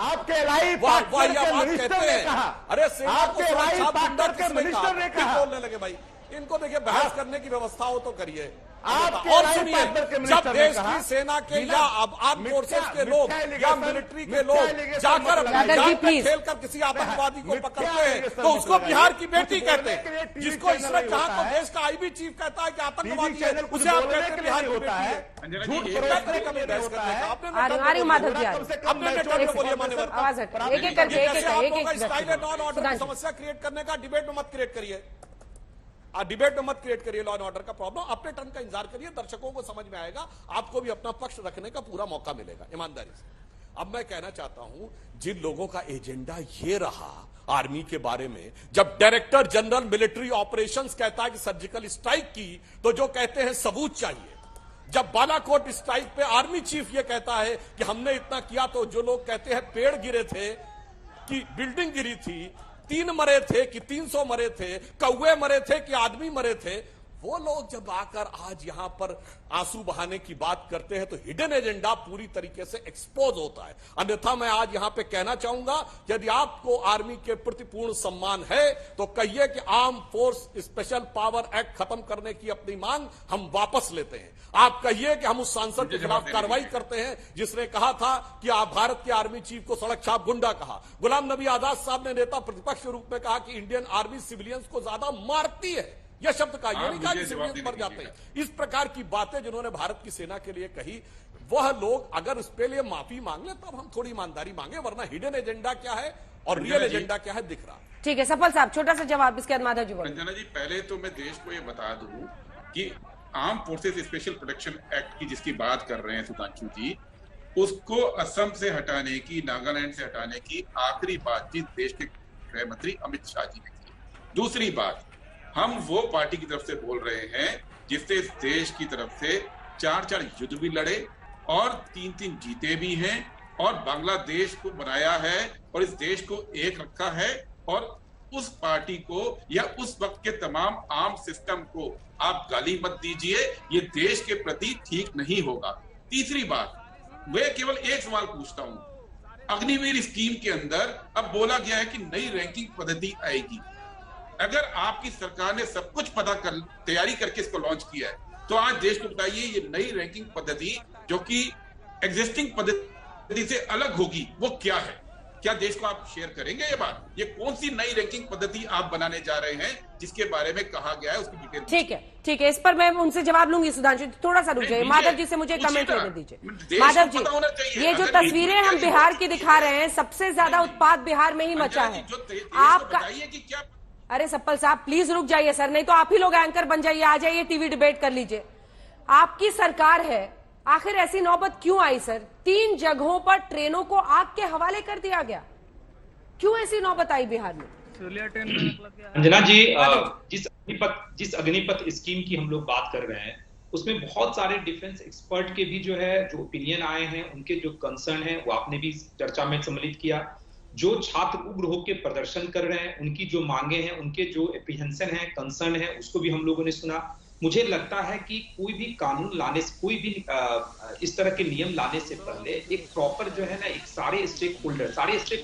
Speaker 10: आपके लाइव
Speaker 8: कहते हैं, अरे सेना को सड़क छाप गुंडा
Speaker 10: मिनिस्टर ने कहा।
Speaker 8: बोलने लगे भाई इनको देखिए, बहस करने की व्यवस्था हो तो करिए।
Speaker 10: और सुनिए,
Speaker 8: जब देश की सेना के या अब आर्म फोर्सेस के लोग या मिलिट्री के लोग जाकर खेल कर किसी आतंकवादी को पकड़ते हैं तो उसको बिहार की बेटी कहते हैं। जिसको इशरत जहां को देश का आईबी चीफ कहता है कि आतंकवादी है, उसे आप कहते हैं बिहार की बेटी है। समस्या क्रिएट करने का डिबेट में मत क्रिएट करिए, डिबेट में मत क्रिएट करिए लॉ एंड ऑर्डर का प्रॉब्लम। अपने टर्न का इंतजार करिए, दर्शकों को समझ में आएगा, आपको भी अपना पक्ष रखने का पूरा मौका मिलेगा ईमानदारी से। अब मैं कहना चाहता हूं जिन लोगों का एजेंडा ये रहा आर्मी के बारे में, जब डायरेक्टर जनरल मिलिट्री ऑपरेशंस कहता है कि सर्जिकल स्ट्राइक की तो जो कहते हैं सबूत चाहिए। जब बालाकोट स्ट्राइक पे आर्मी चीफ ये कहता है कि हमने इतना किया, तो जो लोग कहते हैं पेड़ गिरे थे कि बिल्डिंग गिरी थी, 3 मरे थे कि 300 मरे थे, कौवे मरे थे कि आदमी मरे थे, वो लोग जब आकर आज यहां पर आंसू बहाने की बात करते हैं तो हिडन एजेंडा पूरी तरीके से एक्सपोज होता है। अन्यथा मैं आज यहां पे कहना चाहूंगा यदि आपको आर्मी के प्रति पूर्ण सम्मान है तो कहिए कि arm force special power act खत्म करने की अपनी मांग हम वापस लेते हैं। आप कहिए कि हम उस सांसद के खिलाफ कार्रवाई करते हैं जिसने कहा था कि आप भारत के आर्मी चीफ को सड़क छाप गुंडा कहा। गुलाम नबी आजाद साहब ने नेता प्रतिपक्ष के रूप में कहा कि इंडियन आर्मी सिविलियंस को ज्यादा मारती है, यह शब्द का, ये नहीं कहा कि सिविलियंस मर जाते हैं। इस प्रकार की बातें जिन्होंने भारत की सेना के लिए कही, वह लोग अगर इसके लिए माफी मांग ले तब हम थोड़ी ईमानदारी मांगे, वरना हिडन एजेंडा क्या है और रियल एजेंडा क्या है दिख रहा।
Speaker 1: ठीक है सफल साहब, छोटा सा जवाब, इसके बाद माधव जी बोलें।
Speaker 9: अंजना जी, पहले तो मैं देश को ये बता दूं कि arm forces special protection act की जिसकी बात कर रहे हैं सुधांशु जी, उसको असम से हटाने की, नागालैंड से हटाने की आखिरी बातचीत देश के गृह मंत्री अमित शाह जी ने की। दूसरी बात, हम वो पार्टी की तरफ से बोल रहे हैं जिससे इस देश की तरफ से 4 युद्ध भी लड़े और 3 जीते भी हैं और बांग्लादेश को बनाया है और इस देश को एक रखा है। और उस पार्टी को या उस वक्त के तमाम आर्म सिस्टम को आप गाली मत दीजिए, ये देश के प्रति ठीक नहीं होगा। तीसरी बात, मैं केवल एक सवाल पूछता हूं, अग्निवीर स्कीम के अंदर अब बोला गया है कि नई रैंकिंग पद्धति आएगी। अगर आपकी सरकार ने सब कुछ तैयारी करके इसको लॉन्च किया है तो आज देश को बताइए ये नई रैंकिंग पद्धति जो कि एग्जिस्टिंग पद्धति से अलग होगी वो क्या है? क्या देश को आप शेयर करेंगे ये बात? ये कौन सी नई रैंकिंग पद्धति आप बनाने जा रहे हैं जिसके बारे में कहा गया है, उसकी डिटेल?
Speaker 1: ठीक है, इस पर मैं उनसे जवाब लूंगी। सुधांशु थोड़ा सा रुक जाइए, माधव जी से मुझे कमेंट लेने दीजिए। माधव जी, ये जो तस्वीरें हम बिहार की दिखा रहे हैं, सबसे ज्यादा उत्पाद बिहार में ही मचा है। आपका क्या? अरे सप्पल साहब प्लीज रुक जाइए सर, नहीं तो आप ही लोग एंकर बन जाइए, आ जाइए टीवी डिबेट कर लीजिए। आपकी सरकार है, आखिर ऐसी नौबत क्यों आई सर? 3 जगहों पर ट्रेनों को आग के हवाले कर दिया गया, क्यों ऐसी नौबत आई बिहार में?
Speaker 11: अंजना जी, जिस अग्निपथ स्कीम की हम लोग बात कर रहे हैं उसमें बहुत सारे डिफेंस एक्सपर्ट के भी जो ओपिनियन आए हैं, उनके जो कंसर्न है वो आपने भी चर्चा में सम्मिलित किया। जो छात्र उग्र होकर प्रदर्शन कर रहे हैं उनकी जो मांगे हैं, उनके जो एप्रीहेंशन है, कंसर्न है, उसको भी हम लोगों ने सुना। मुझे लगता है कि कोई भी कानून लाने से, कोई भी इस तरह के नियम लाने से पहले एक प्रॉपर जो है ना, एक सारे स्टेक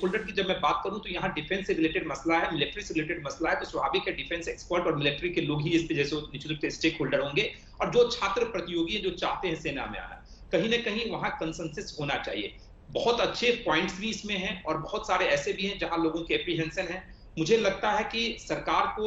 Speaker 11: होल्डर की जब मैं बात करूं तो यहाँ डिफेंस से रिलेटेड मसला है, मिलिट्री से रिलेटेड मसला है, तो स्वाभाविक है डिफेंस एक्सपर्ट और मिलिट्री के लोग ही इस पे जैसे निश्चित स्टेक होल्डर होंगे। और जो छात्र प्रतियोगी जो चाहते हैं सेना में आना, कहीं ना कहीं वहां कंसेंसस होना चाहिए। बहुत अच्छे पॉइंट्स भी इसमें हैं और बहुत सारे ऐसे भी हैं जहां लोगों के एप्रीहेंशन है। मुझे लगता है कि सरकार को,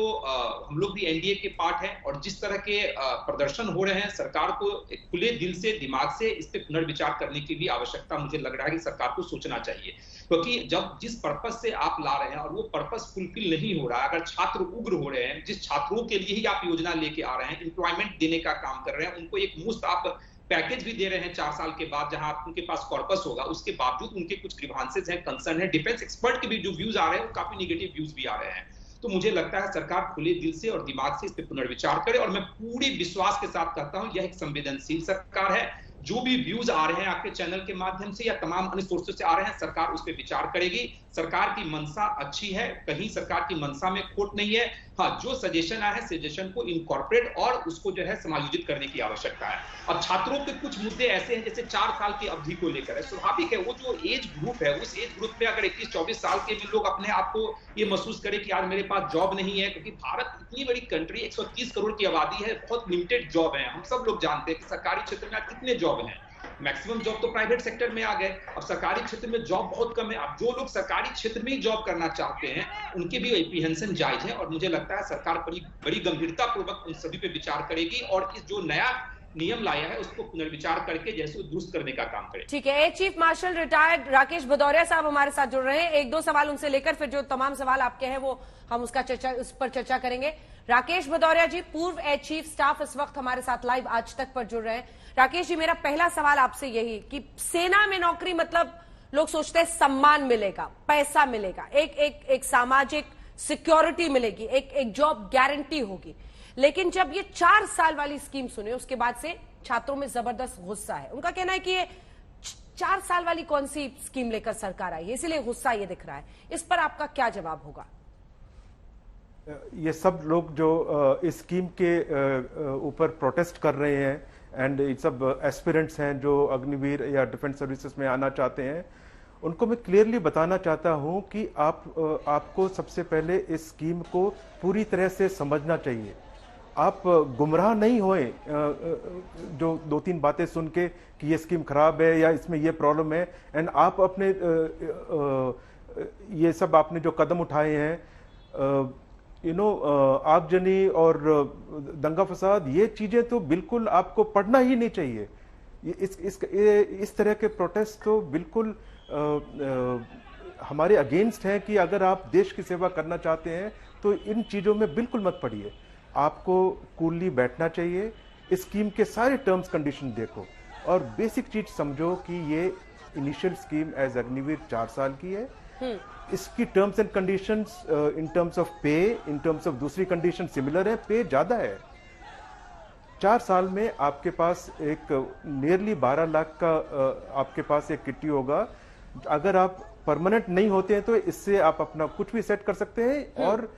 Speaker 11: हम लोग भी एनडीए के पार्ट हैं और जिस तरह के प्रदर्शन हो रहे हैं, सरकार को खुले दिल से, दिमाग से इस पे पुनर्विचार करने की भी आवश्यकता मुझे लग रहा है कि सरकार को सोचना चाहिए। क्योंकि जब जिस पर्पस से आप ला रहे हैं और वो पर्पस फुलफिल नहीं हो रहा, अगर छात्र उग्र हो रहे हैं, जिस छात्रों के लिए ही आप योजना लेके आ रहे हैं, एम्प्लॉयमेंट देने का काम कर रहे हैं, उनको एक मुफ्त आप पैकेज भी दे रहे हैं 4 साल के बाद, जहां उनके पास कॉर्पस होगा, उसके बावजूद उनके कुछ ग्रीवांसेस हैं, कंसर्न है। डिफेंस एक्सपर्ट के भी जो व्यूज आ रहे हैं वो काफी नेगेटिव व्यूज भी आ रहे हैं। तो मुझे लगता है सरकार खुले दिल से और दिमाग से इस पर पुनर्विचार करे, और मैं पूरी विश्वास के साथ कहता हूं यह एक संवेदनशील सरकार है। जो भी व्यूज आ रहे हैं आपके चैनल के माध्यम से या तमाम अन्य सोर्सेस से आ रहे हैं, सरकार उस पर विचार करेगी। सरकार की मंशा अच्छी है, कहीं सरकार की मंशा में खोट नहीं है। हाँ, जो सजेशन आया है, सजेशन को इनकॉर्पोरेट और उसको जो है समायोजित करने की आवश्यकता है। और छात्रों के कुछ मुद्दे ऐसे हैं जैसे 4 साल की अवधि को लेकर है, स्वाभाविक है वो जो एज ग्रुप है, उस एज ग्रुप में अगर 21-24 साल के भी लोग अपने आप को ये महसूस करें कि आज मेरे पास जॉब नहीं है, क्योंकि भारत इतनी बड़ी कंट्री, 130 करोड़ की आबादी है, बहुत लिमिटेड जॉब है। हम सब लोग जानते हैं कि सरकारी क्षेत्र में कितने जॉब हैं, मैक्सिमम जॉब तो प्राइवेट सेक्टर में आ गए। अब सरकारी क्षेत्र में जॉब बहुत कम है। अब जो लोग सरकारी क्षेत्र में ही जॉब करना चाहते हैं उनके भी एप्रीहेंशन जायज है, और मुझे लगता है सरकार बड़ी गंभीरता पूर्वक उन सभी पे विचार करेगी और इस जो नया नियम लाया है उसको पुनर्विचार करके जैसे दुरुस्त करने का काम करे।
Speaker 1: ठीक है, air chief marshal retired Rakesh Bhadauria साहब हमारे साथ जुड़ रहे हैं। 1-2 सवाल उनसे लेकर फिर जो तमाम सवाल आपके हैं वो हम उस पर चर्चा करेंगे। राकेश भदौरिया जी, पूर्व एयर चीफ स्टाफ, इस वक्त हमारे साथ लाइव आज तक पर जुड़ रहे हैं। राकेश जी, मेरा पहला सवाल आपसे यही कि सेना में नौकरी मतलब लोग सोचते हैं सम्मान मिलेगा, पैसा मिलेगा, एक सामाजिक सिक्योरिटी मिलेगी, एक जॉब गारंटी होगी। लेकिन जब ये 4 साल वाली स्कीम सुने उसके बाद से छात्रों में जबरदस्त गुस्सा है। उनका कहना है कि ये 4 साल वाली कौन सी स्कीम लेकर सरकार आई है, इसलिए गुस्सा ये दिख रहा है। इस पर आपका क्या जवाब होगा?
Speaker 12: ये सब लोग जो इस स्कीम के ऊपर प्रोटेस्ट कर रहे हैं एंड ये सब एस्पिरेंट्स हैं जो अग्निवीर या डिफेंस सर्विसेज में आना चाहते हैं, उनको मैं क्लियरली बताना चाहता हूं कि आपको सबसे पहले इस स्कीम को पूरी तरह से समझना चाहिए। आप गुमराह नहीं होए जो 2-3 बातें सुन के कि ये स्कीम खराब है या इसमें ये प्रॉब्लम है, एंड आप अपने ये सब आपने जो कदम उठाए हैं, आगजनी और दंगा फसाद, ये चीजें तो बिल्कुल आपको पढ़ना ही नहीं चाहिए। इस तरह के प्रोटेस्ट तो बिल्कुल हमारे अगेंस्ट हैं कि अगर आप देश की सेवा करना चाहते हैं तो इन चीजों में बिल्कुल मत पड़िए। आपको कूलली बैठना चाहिए, इस स्कीम के सारे टर्म्स कंडीशन देखो और बेसिक चीज समझो कि ये इनिशियल स्कीम एज अग्निवीर 4 साल की है। इसकी terms and conditions in terms of पे, इन टर्म्स ऑफ दूसरी कंडीशन सिमिलर है, पे ज्यादा है। 4 साल में आपके पास एक नियरली 12 लाख का आपके पास एक किट्टी होगा। अगर आप परमानेंट नहीं होते हैं तो इससे आप अपना कुछ भी सेट कर सकते हैं, और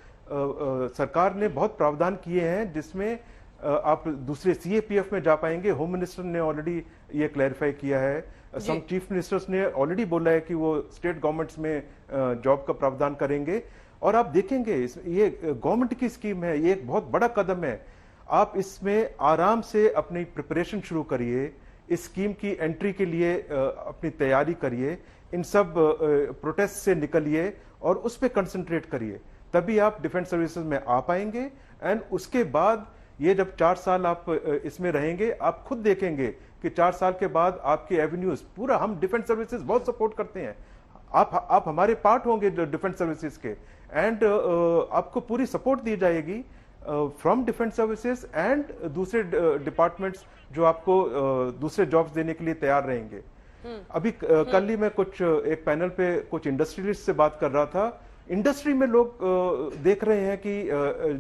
Speaker 12: सरकार ने बहुत प्रावधान किए हैं जिसमें आप दूसरे सीएपीएफ में जा पाएंगे। होम मिनिस्टर ने ऑलरेडी ये क्लैरिफाई किया है, सम चीफ मिनिस्टर्स ने ऑलरेडी बोला है कि वो स्टेट गवर्नमेंट्स में जॉब का प्रावधान करेंगे। और आप देखेंगे ये गवर्नमेंट की स्कीम है, ये एक बहुत बड़ा कदम है। आप इसमें आराम से अपनी प्रिपरेशन शुरू करिए, इस स्कीम की एंट्री के लिए अपनी तैयारी करिए, इन सब प्रोटेस्ट से निकलिए और उस पर कंसंट्रेट करिए, तभी आप डिफेंस सर्विसेज में आ पाएंगे। एंड उसके बाद ये जब 4 साल आप इसमें रहेंगे, आप खुद देखेंगे कि 4 साल के बाद आपके एवेन्यूज पूरा, हम डिफेंस सर्विसेज बहुत सपोर्ट करते हैं, आप हमारे पार्ट होंगे डिफेंस सर्विसेज के, एंड आपको पूरी सपोर्ट दी जाएगी फ्रॉम डिफेंस सर्विसेज एंड दूसरे डिपार्टमेंट्स जो आपको दूसरे जॉब्स देने के लिए तैयार रहेंगे। अभी कल ही मैं एक पैनल पे कुछ इंडस्ट्रियलिस्ट से बात कर रहा था। इंडस्ट्री में लोग देख रहे हैं कि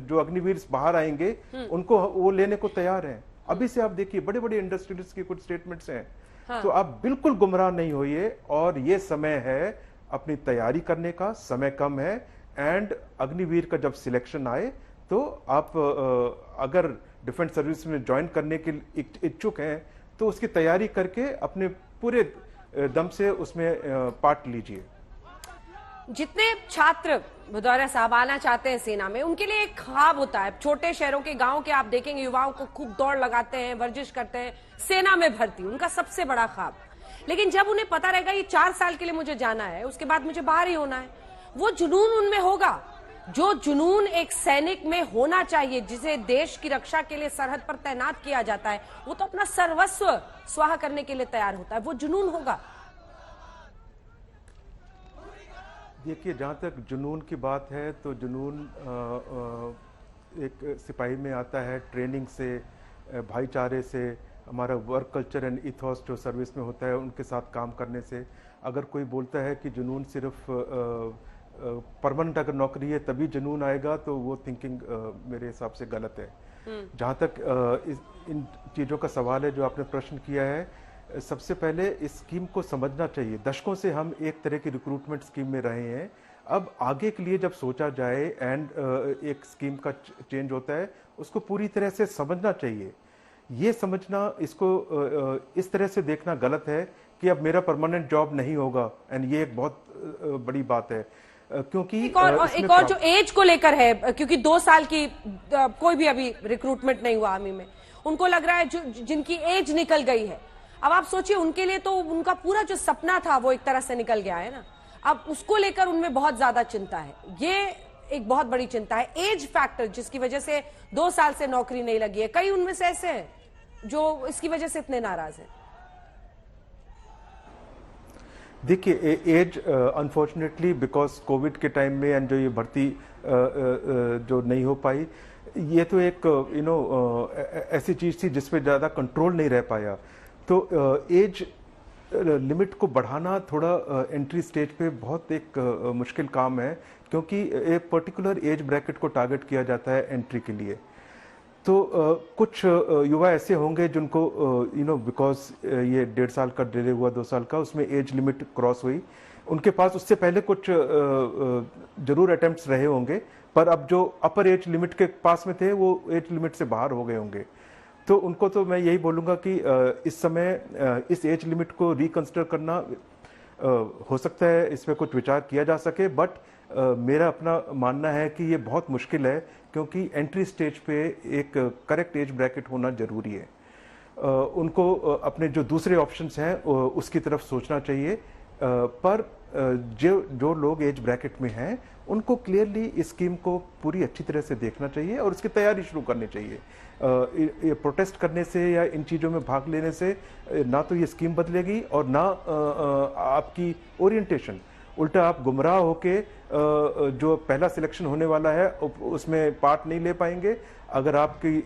Speaker 12: जो अग्निवीर बाहर आएंगे उनको वो लेने को तैयार हैं। अभी से आप देखिए बड़े बड़े इंडस्ट्रियलिस्ट की कुछ स्टेटमेंट्स हैं। हाँ। तो आप बिल्कुल गुमराह नहीं होइए, और ये समय है अपनी तैयारी करने का, समय कम है। एंड अग्निवीर का जब सिलेक्शन आए तो आप अगर डिफेंस सर्विस में ज्वाइन करने के इच्छुक हैं तो उसकी तैयारी करके अपने पूरे दम से उसमें पार्ट लीजिए।
Speaker 1: जितने छात्र भदौरिया साहब आना चाहते हैं सेना में, उनके लिए एक ख्वाब होता है। छोटे शहरों के गांव के आप देखेंगे युवाओं को खूब दौड़ लगाते हैं, वर्जिश करते हैं, सेना में भर्ती उनका सबसे बड़ा ख्वाब। लेकिन जब उन्हें पता रहेगा ये 4 साल के लिए मुझे जाना है, उसके बाद मुझे बाहर ही होना है, वो जुनून उनमें होगा जो जुनून एक सैनिक में होना चाहिए, जिसे देश की रक्षा के लिए सरहद पर तैनात किया जाता है। वो तो अपना सर्वस्व स्वाहा करने के लिए तैयार होता है, वो जुनून होगा।
Speaker 12: देखिए, जहाँ तक जुनून की बात है तो जुनून एक सिपाही में आता है ट्रेनिंग से, भाईचारे से, हमारा वर्क कल्चर एंड इथॉस जो सर्विस में होता है उनके साथ काम करने से। अगर कोई बोलता है कि जुनून सिर्फ परमानेंट अगर नौकरी है तभी जुनून आएगा तो वो थिंकिंग मेरे हिसाब से गलत है। जहाँ तक इन चीज़ों का सवाल है जो आपने प्रश्न किया है, सबसे पहले इस स्कीम को समझना चाहिए। दशकों से हम एक तरह की रिक्रूटमेंट स्कीम में रहे हैं। अब आगे के लिए जब सोचा जाए एंड एक स्कीम का चेंज होता है, उसको पूरी तरह से समझना चाहिए। ये समझना, इसको इस तरह से देखना गलत है कि अब मेरा परमानेंट जॉब नहीं होगा, एंड ये एक बहुत बड़ी बात है। क्योंकि
Speaker 1: एक और जो एज को लेकर है, क्योंकि 2 साल की कोई भी अभी रिक्रूटमेंट नहीं हुआ आर्मी में, उनको लग रहा है जिनकी एज निकल गई है। अब आप सोचिए, उनके लिए तो उनका पूरा जो सपना था वो एक तरह से निकल गया है ना। अब उसको लेकर उनमें बहुत ज्यादा चिंता है, ये एक बहुत बड़ी चिंता है। एज फैक्टर जिसकी वजह से 2 साल से नौकरी नहीं लगी है, कई उनमें से ऐसे हैं जो इसकी वजह से इतने नाराज हैं।
Speaker 12: देखिए, एज अनफॉर्चुनेटली बिकॉज कोविड के टाइम में एंड जो ये भर्ती जो नहीं हो पाई, ये तो एक ऐसी चीज थी जिसपे ज्यादा कंट्रोल नहीं रह पाया। तो एज लिमिट को बढ़ाना थोड़ा एंट्री स्टेज पे बहुत एक मुश्किल काम है, क्योंकि एक पर्टिकुलर एज ब्रैकेट को टारगेट किया जाता है एंट्री के लिए। तो कुछ युवा ऐसे होंगे जिनको बिकॉज ये 1.5 साल का डिले हुआ, 2 साल का, उसमें एज लिमिट क्रॉस हुई, उनके पास उससे पहले कुछ जरूर अटेम्प्ट्स रहे होंगे, पर अब जो अपर एज लिमिट के पास में थे वो एज लिमिट से बाहर हो गए होंगे। तो उनको तो मैं यही बोलूँगा कि इस समय इस एज लिमिट को रिकंसिडर करना हो सकता है, इस पर कुछ विचार किया जा सके, बट मेरा अपना मानना है कि ये बहुत मुश्किल है, क्योंकि एंट्री स्टेज पे एक करेक्ट एज ब्रैकेट होना जरूरी है। उनको अपने जो दूसरे ऑप्शंस हैं उसकी तरफ सोचना चाहिए, पर जो लोग एज ब्रैकेट में हैं उनको क्लियरली इस स्कीम को पूरी अच्छी तरह से देखना चाहिए और उसकी तैयारी शुरू करनी चाहिए। ये प्रोटेस्ट करने से या इन चीज़ों में भाग लेने से ना तो ये स्कीम बदलेगी और ना आपकी ओरिएंटेशन, उल्टा आप गुमराह होके जो पहला सिलेक्शन होने वाला है उसमें पार्ट नहीं ले पाएंगे। अगर आपकी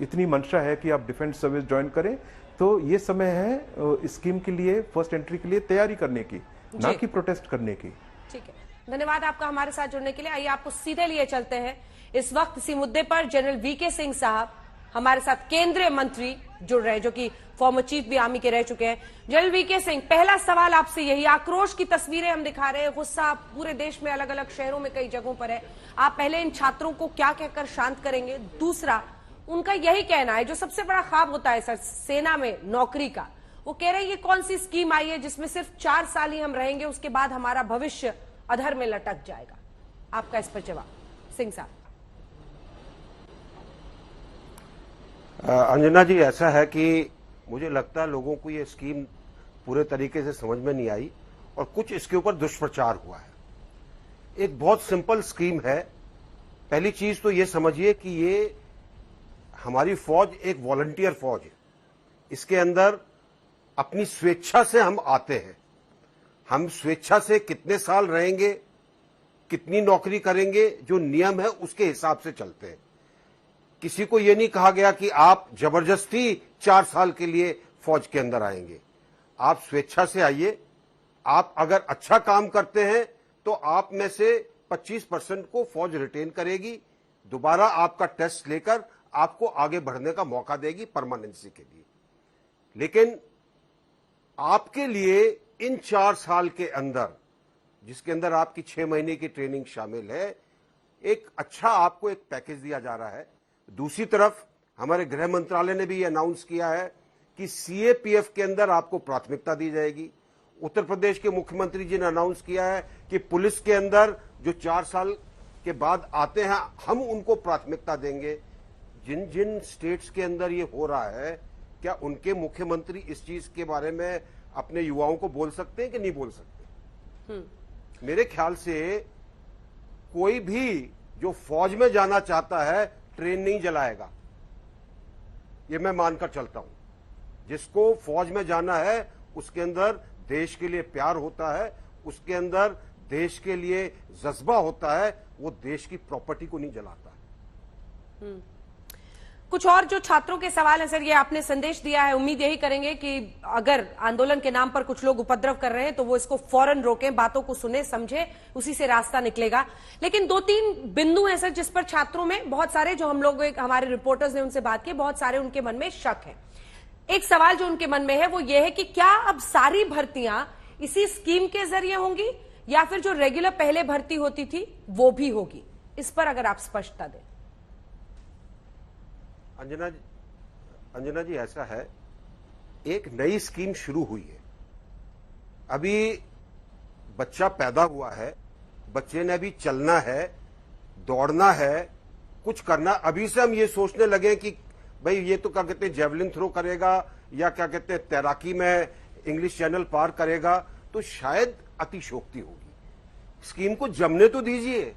Speaker 12: इतनी मंशा है कि आप डिफेंस सर्विस ज्वाइन करें, तो ये समय है स्कीम के लिए, फर्स्ट एंट्री के लिए तैयारी करने की, ना कि प्रोटेस्ट करने की।
Speaker 1: ठीक है, धन्यवाद आपका हमारे साथ जुड़ने के लिए। आइए आपको सीधे लिए चलते हैं। इस वक्त इसी मुद्दे पर जनरल वीके सिंह साहब हमारे साथ केंद्रीय मंत्री जुड़ रहे हैं, जो कि फॉर्मर चीफ भी आर्मी के रह चुके हैं। जनरल वीके सिंह, पहला सवाल आपसे यही, आक्रोश की तस्वीरें हम दिखा रहे हैं, गुस्सा पूरे देश में अलग अलग शहरों में कई जगहों पर है। आप पहले इन छात्रों को क्या कहकर शांत करेंगे? दूसरा, उनका यही कहना है, जो सबसे बड़ा ख्वाब होता है सर सेना में नौकरी का, वो कह रहे हैं ये कौन सी स्कीम आई है जिसमें सिर्फ 4 साल ही हम रहेंगे, उसके बाद हमारा भविष्य अधर में लटक जाएगा। आपका इस पर जवाब सिंह साहब।
Speaker 13: अंजना जी, ऐसा है कि मुझे लगता है लोगों को ये स्कीम पूरे तरीके से समझ में नहीं आई और कुछ इसके ऊपर दुष्प्रचार हुआ है। एक बहुत सिंपल स्कीम है। पहली चीज तो ये समझिए कि ये हमारी फौज एक वॉलंटियर फौज है। इसके अंदर अपनी स्वेच्छा से हम आते हैं। हम स्वेच्छा से कितने साल रहेंगे, कितनी नौकरी करेंगे, जो नियम है उसके हिसाब से चलते हैं। किसी को यह नहीं कहा गया कि आप जबरदस्ती 4 साल के लिए फौज के अंदर आएंगे। आप स्वेच्छा से आइए। आप अगर अच्छा काम करते हैं तो आप में से 25% को फौज रिटेन करेगी, दोबारा आपका टेस्ट लेकर आपको आगे बढ़ने का मौका देगी परमानेंसी के लिए। लेकिन आपके लिए इन 4 साल के अंदर, जिसके अंदर आपकी 6 महीने की ट्रेनिंग शामिल है, एक अच्छा आपको एक पैकेज दिया जा रहा है। दूसरी तरफ हमारे गृह मंत्रालय ने भी अनाउंस किया है कि सीएपीएफ के अंदर आपको प्राथमिकता दी जाएगी। उत्तर प्रदेश के मुख्यमंत्री जी ने अनाउंस किया है कि पुलिस के अंदर जो 4 साल के बाद आते हैं हम उनको प्राथमिकता देंगे। जिन जिन स्टेट्स के अंदर ये हो रहा है, क्या उनके मुख्यमंत्री इस चीज के बारे में अपने युवाओं को बोल सकते हैं कि नहीं बोल सकते? मेरे ख्याल से कोई भी जो फौज में जाना चाहता है ट्रेन नहीं जलाएगा, ये मैं मानकर चलता हूं। जिसको फौज में जाना है उसके अंदर देश के लिए प्यार होता है, उसके अंदर देश के लिए जज्बा होता है, वो देश की प्रॉपर्टी को नहीं जलाता।
Speaker 1: कुछ और जो छात्रों के सवाल है सर, ये आपने संदेश दिया है, उम्मीद यही करेंगे कि अगर आंदोलन के नाम पर कुछ लोग उपद्रव कर रहे हैं तो वो इसको फौरन रोकें, बातों को सुने समझे, उसी से रास्ता निकलेगा। लेकिन 2-3 बिंदु हैं सर जिस पर छात्रों में बहुत सारे, जो हम लोग हमारे रिपोर्टर्स ने उनसे बात की, बहुत सारे उनके मन में शक है। एक सवाल जो उनके मन में है वो ये है कि क्या अब सारी भर्तियां इसी स्कीम के जरिए होंगी या फिर जो रेगुलर पहले भर्ती होती थी वो भी होगी? इस पर अगर आप स्पष्टता दें।
Speaker 13: अंजना जी ऐसा है, एक नई स्कीम शुरू हुई है। अभी बच्चा पैदा हुआ है, बच्चे ने अभी चलना है, दौड़ना है, कुछ करना। अभी से हम ये सोचने लगे कि भाई ये तो क्या कहते हैं जेवलिन थ्रो करेगा या क्या कहते हैं तैराकी में इंग्लिश चैनल पार करेगा, तो शायद अतिशोक्ति होगी। स्कीम को जमने तो दीजिए,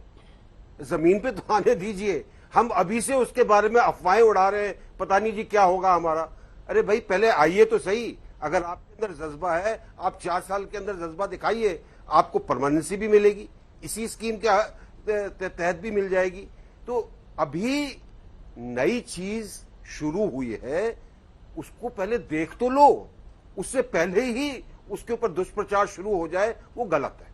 Speaker 13: जमीन पे तो आने दीजिए। हम अभी से उसके बारे में अफवाहें उड़ा रहे हैं, पता नहीं जी क्या होगा हमारा। अरे भाई पहले आइए तो सही। अगर आपके अंदर जज्बा है, आप 4 साल के अंदर जज्बा दिखाइए, आपको परमानेंसी भी मिलेगी, इसी स्कीम के तहत भी मिल जाएगी। तो अभी नई चीज शुरू हुई है, उसको पहले देख तो लो। उससे पहले ही उसके ऊपर दुष्प्रचार शुरू हो जाए वो गलत है।